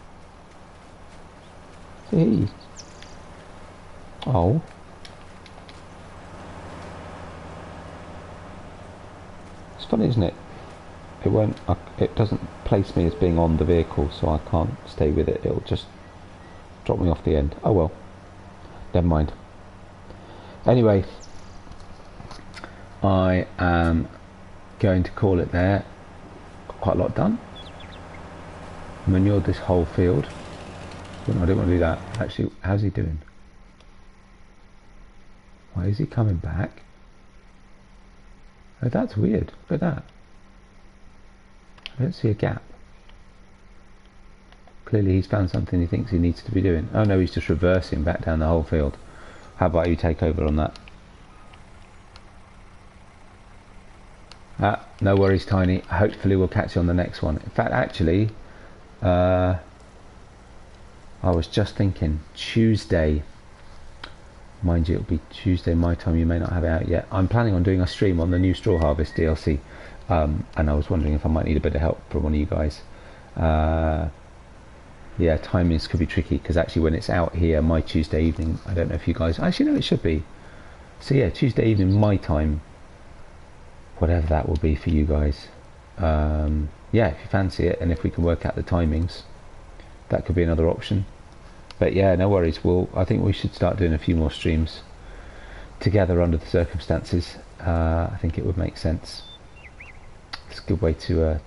See? Oh. It's funny, isn't it? It doesn't place me as being on the vehicle, so I can't stay with it. It'll just drop me off the end. Oh well. Never mind. Anyway, I am going to call it there. Got quite a lot done. Manured this whole field. Oh, no, I didn't want to do that. Actually, how's he doing? Why is he coming back? Oh, that's weird. Look at that. I don't see a gap. Clearly he's found something he thinks he needs to be doing. Oh no, he's just reversing back down the whole field. How about you take over on that? No worries, Tiny. Hopefully we'll catch you on the next one. In fact, actually, I was just thinking Tuesday. Mind you, it'll be Tuesday my time. You may not have it out yet. I'm planning on doing a stream on the new straw harvest DLC, and I was wondering if I might need a bit of help from one of you guys. Yeah, timings could be tricky because actually when it's out here, my Tuesday evening, I don't know if you guys... Actually, no, it should be. So yeah, Tuesday evening my time, whatever that will be for you guys. Yeah, if you fancy it, and if we can work out the timings, that could be another option. But yeah, no worries. I think we should start doing a few more streams together under the circumstances. I think it would make sense. It's a good way to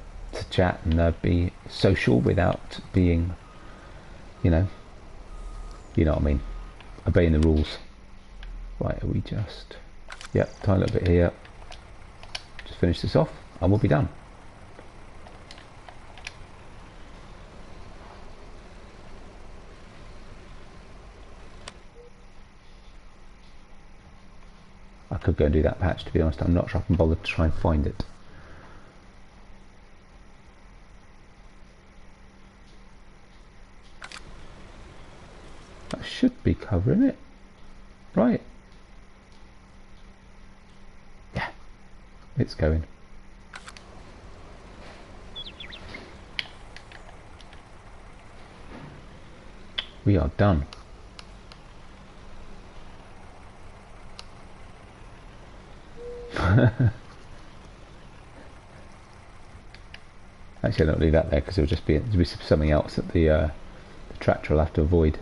chat and be social without being, you know what I mean, obeying the rules. Right, are we just... Yep, tiny little bit here. Just finish this off and we'll be done. I could go and do that patch, to be honest. I'm not sure I can bother to try and find it. That should be covering it. Right. Yeah. It's going. We are done. Actually, I don't leave that there because it'll just be something else that the tractor will have to avoid.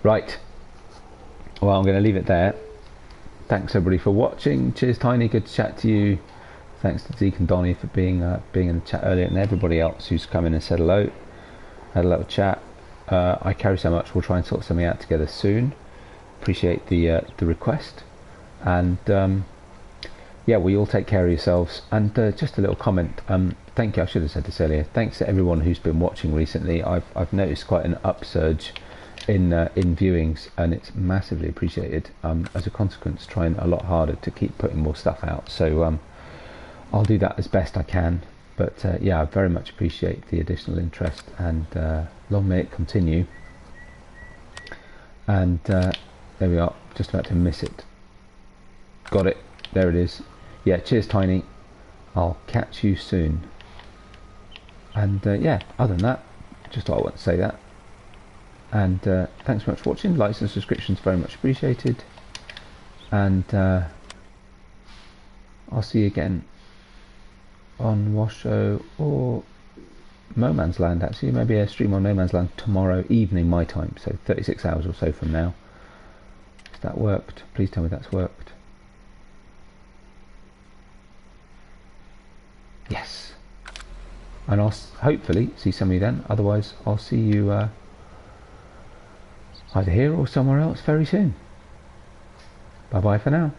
Right. Well, I'm going to leave it there. Thanks everybody for watching. Cheers, Tiny. Good to chat to you. Thanks to Zeke and Donnie for being in the chat earlier, and everybody else who's come in and said hello. Had a little chat. I carry so much. We'll try and sort something out together soon. Appreciate the request, and yeah, we all take care of yourselves. And just a little comment. Thank you. I should have said this earlier. Thanks to everyone who's been watching recently. I've noticed quite an upsurge in viewings, and it's massively appreciated. As a consequence, trying a lot harder to keep putting more stuff out. So I'll do that as best I can. But yeah, I very much appreciate the additional interest, and long may it continue. And there we are. Just about to miss it. Got it. There it is. Yeah, cheers, Tiny. I'll catch you soon. And yeah, other than that, just thought I want to say that. And thanks so much for watching. Likes and subscriptions very much appreciated. And I'll see you again on Washoe or No Man's Land. Actually, maybe a stream on No Man's Land tomorrow evening my time, so 36 hours or so from now. If that worked, please tell me that's worked. Yes. And I'll hopefully see some of you then. Otherwise, I'll see you either here or somewhere else very soon. Bye bye for now.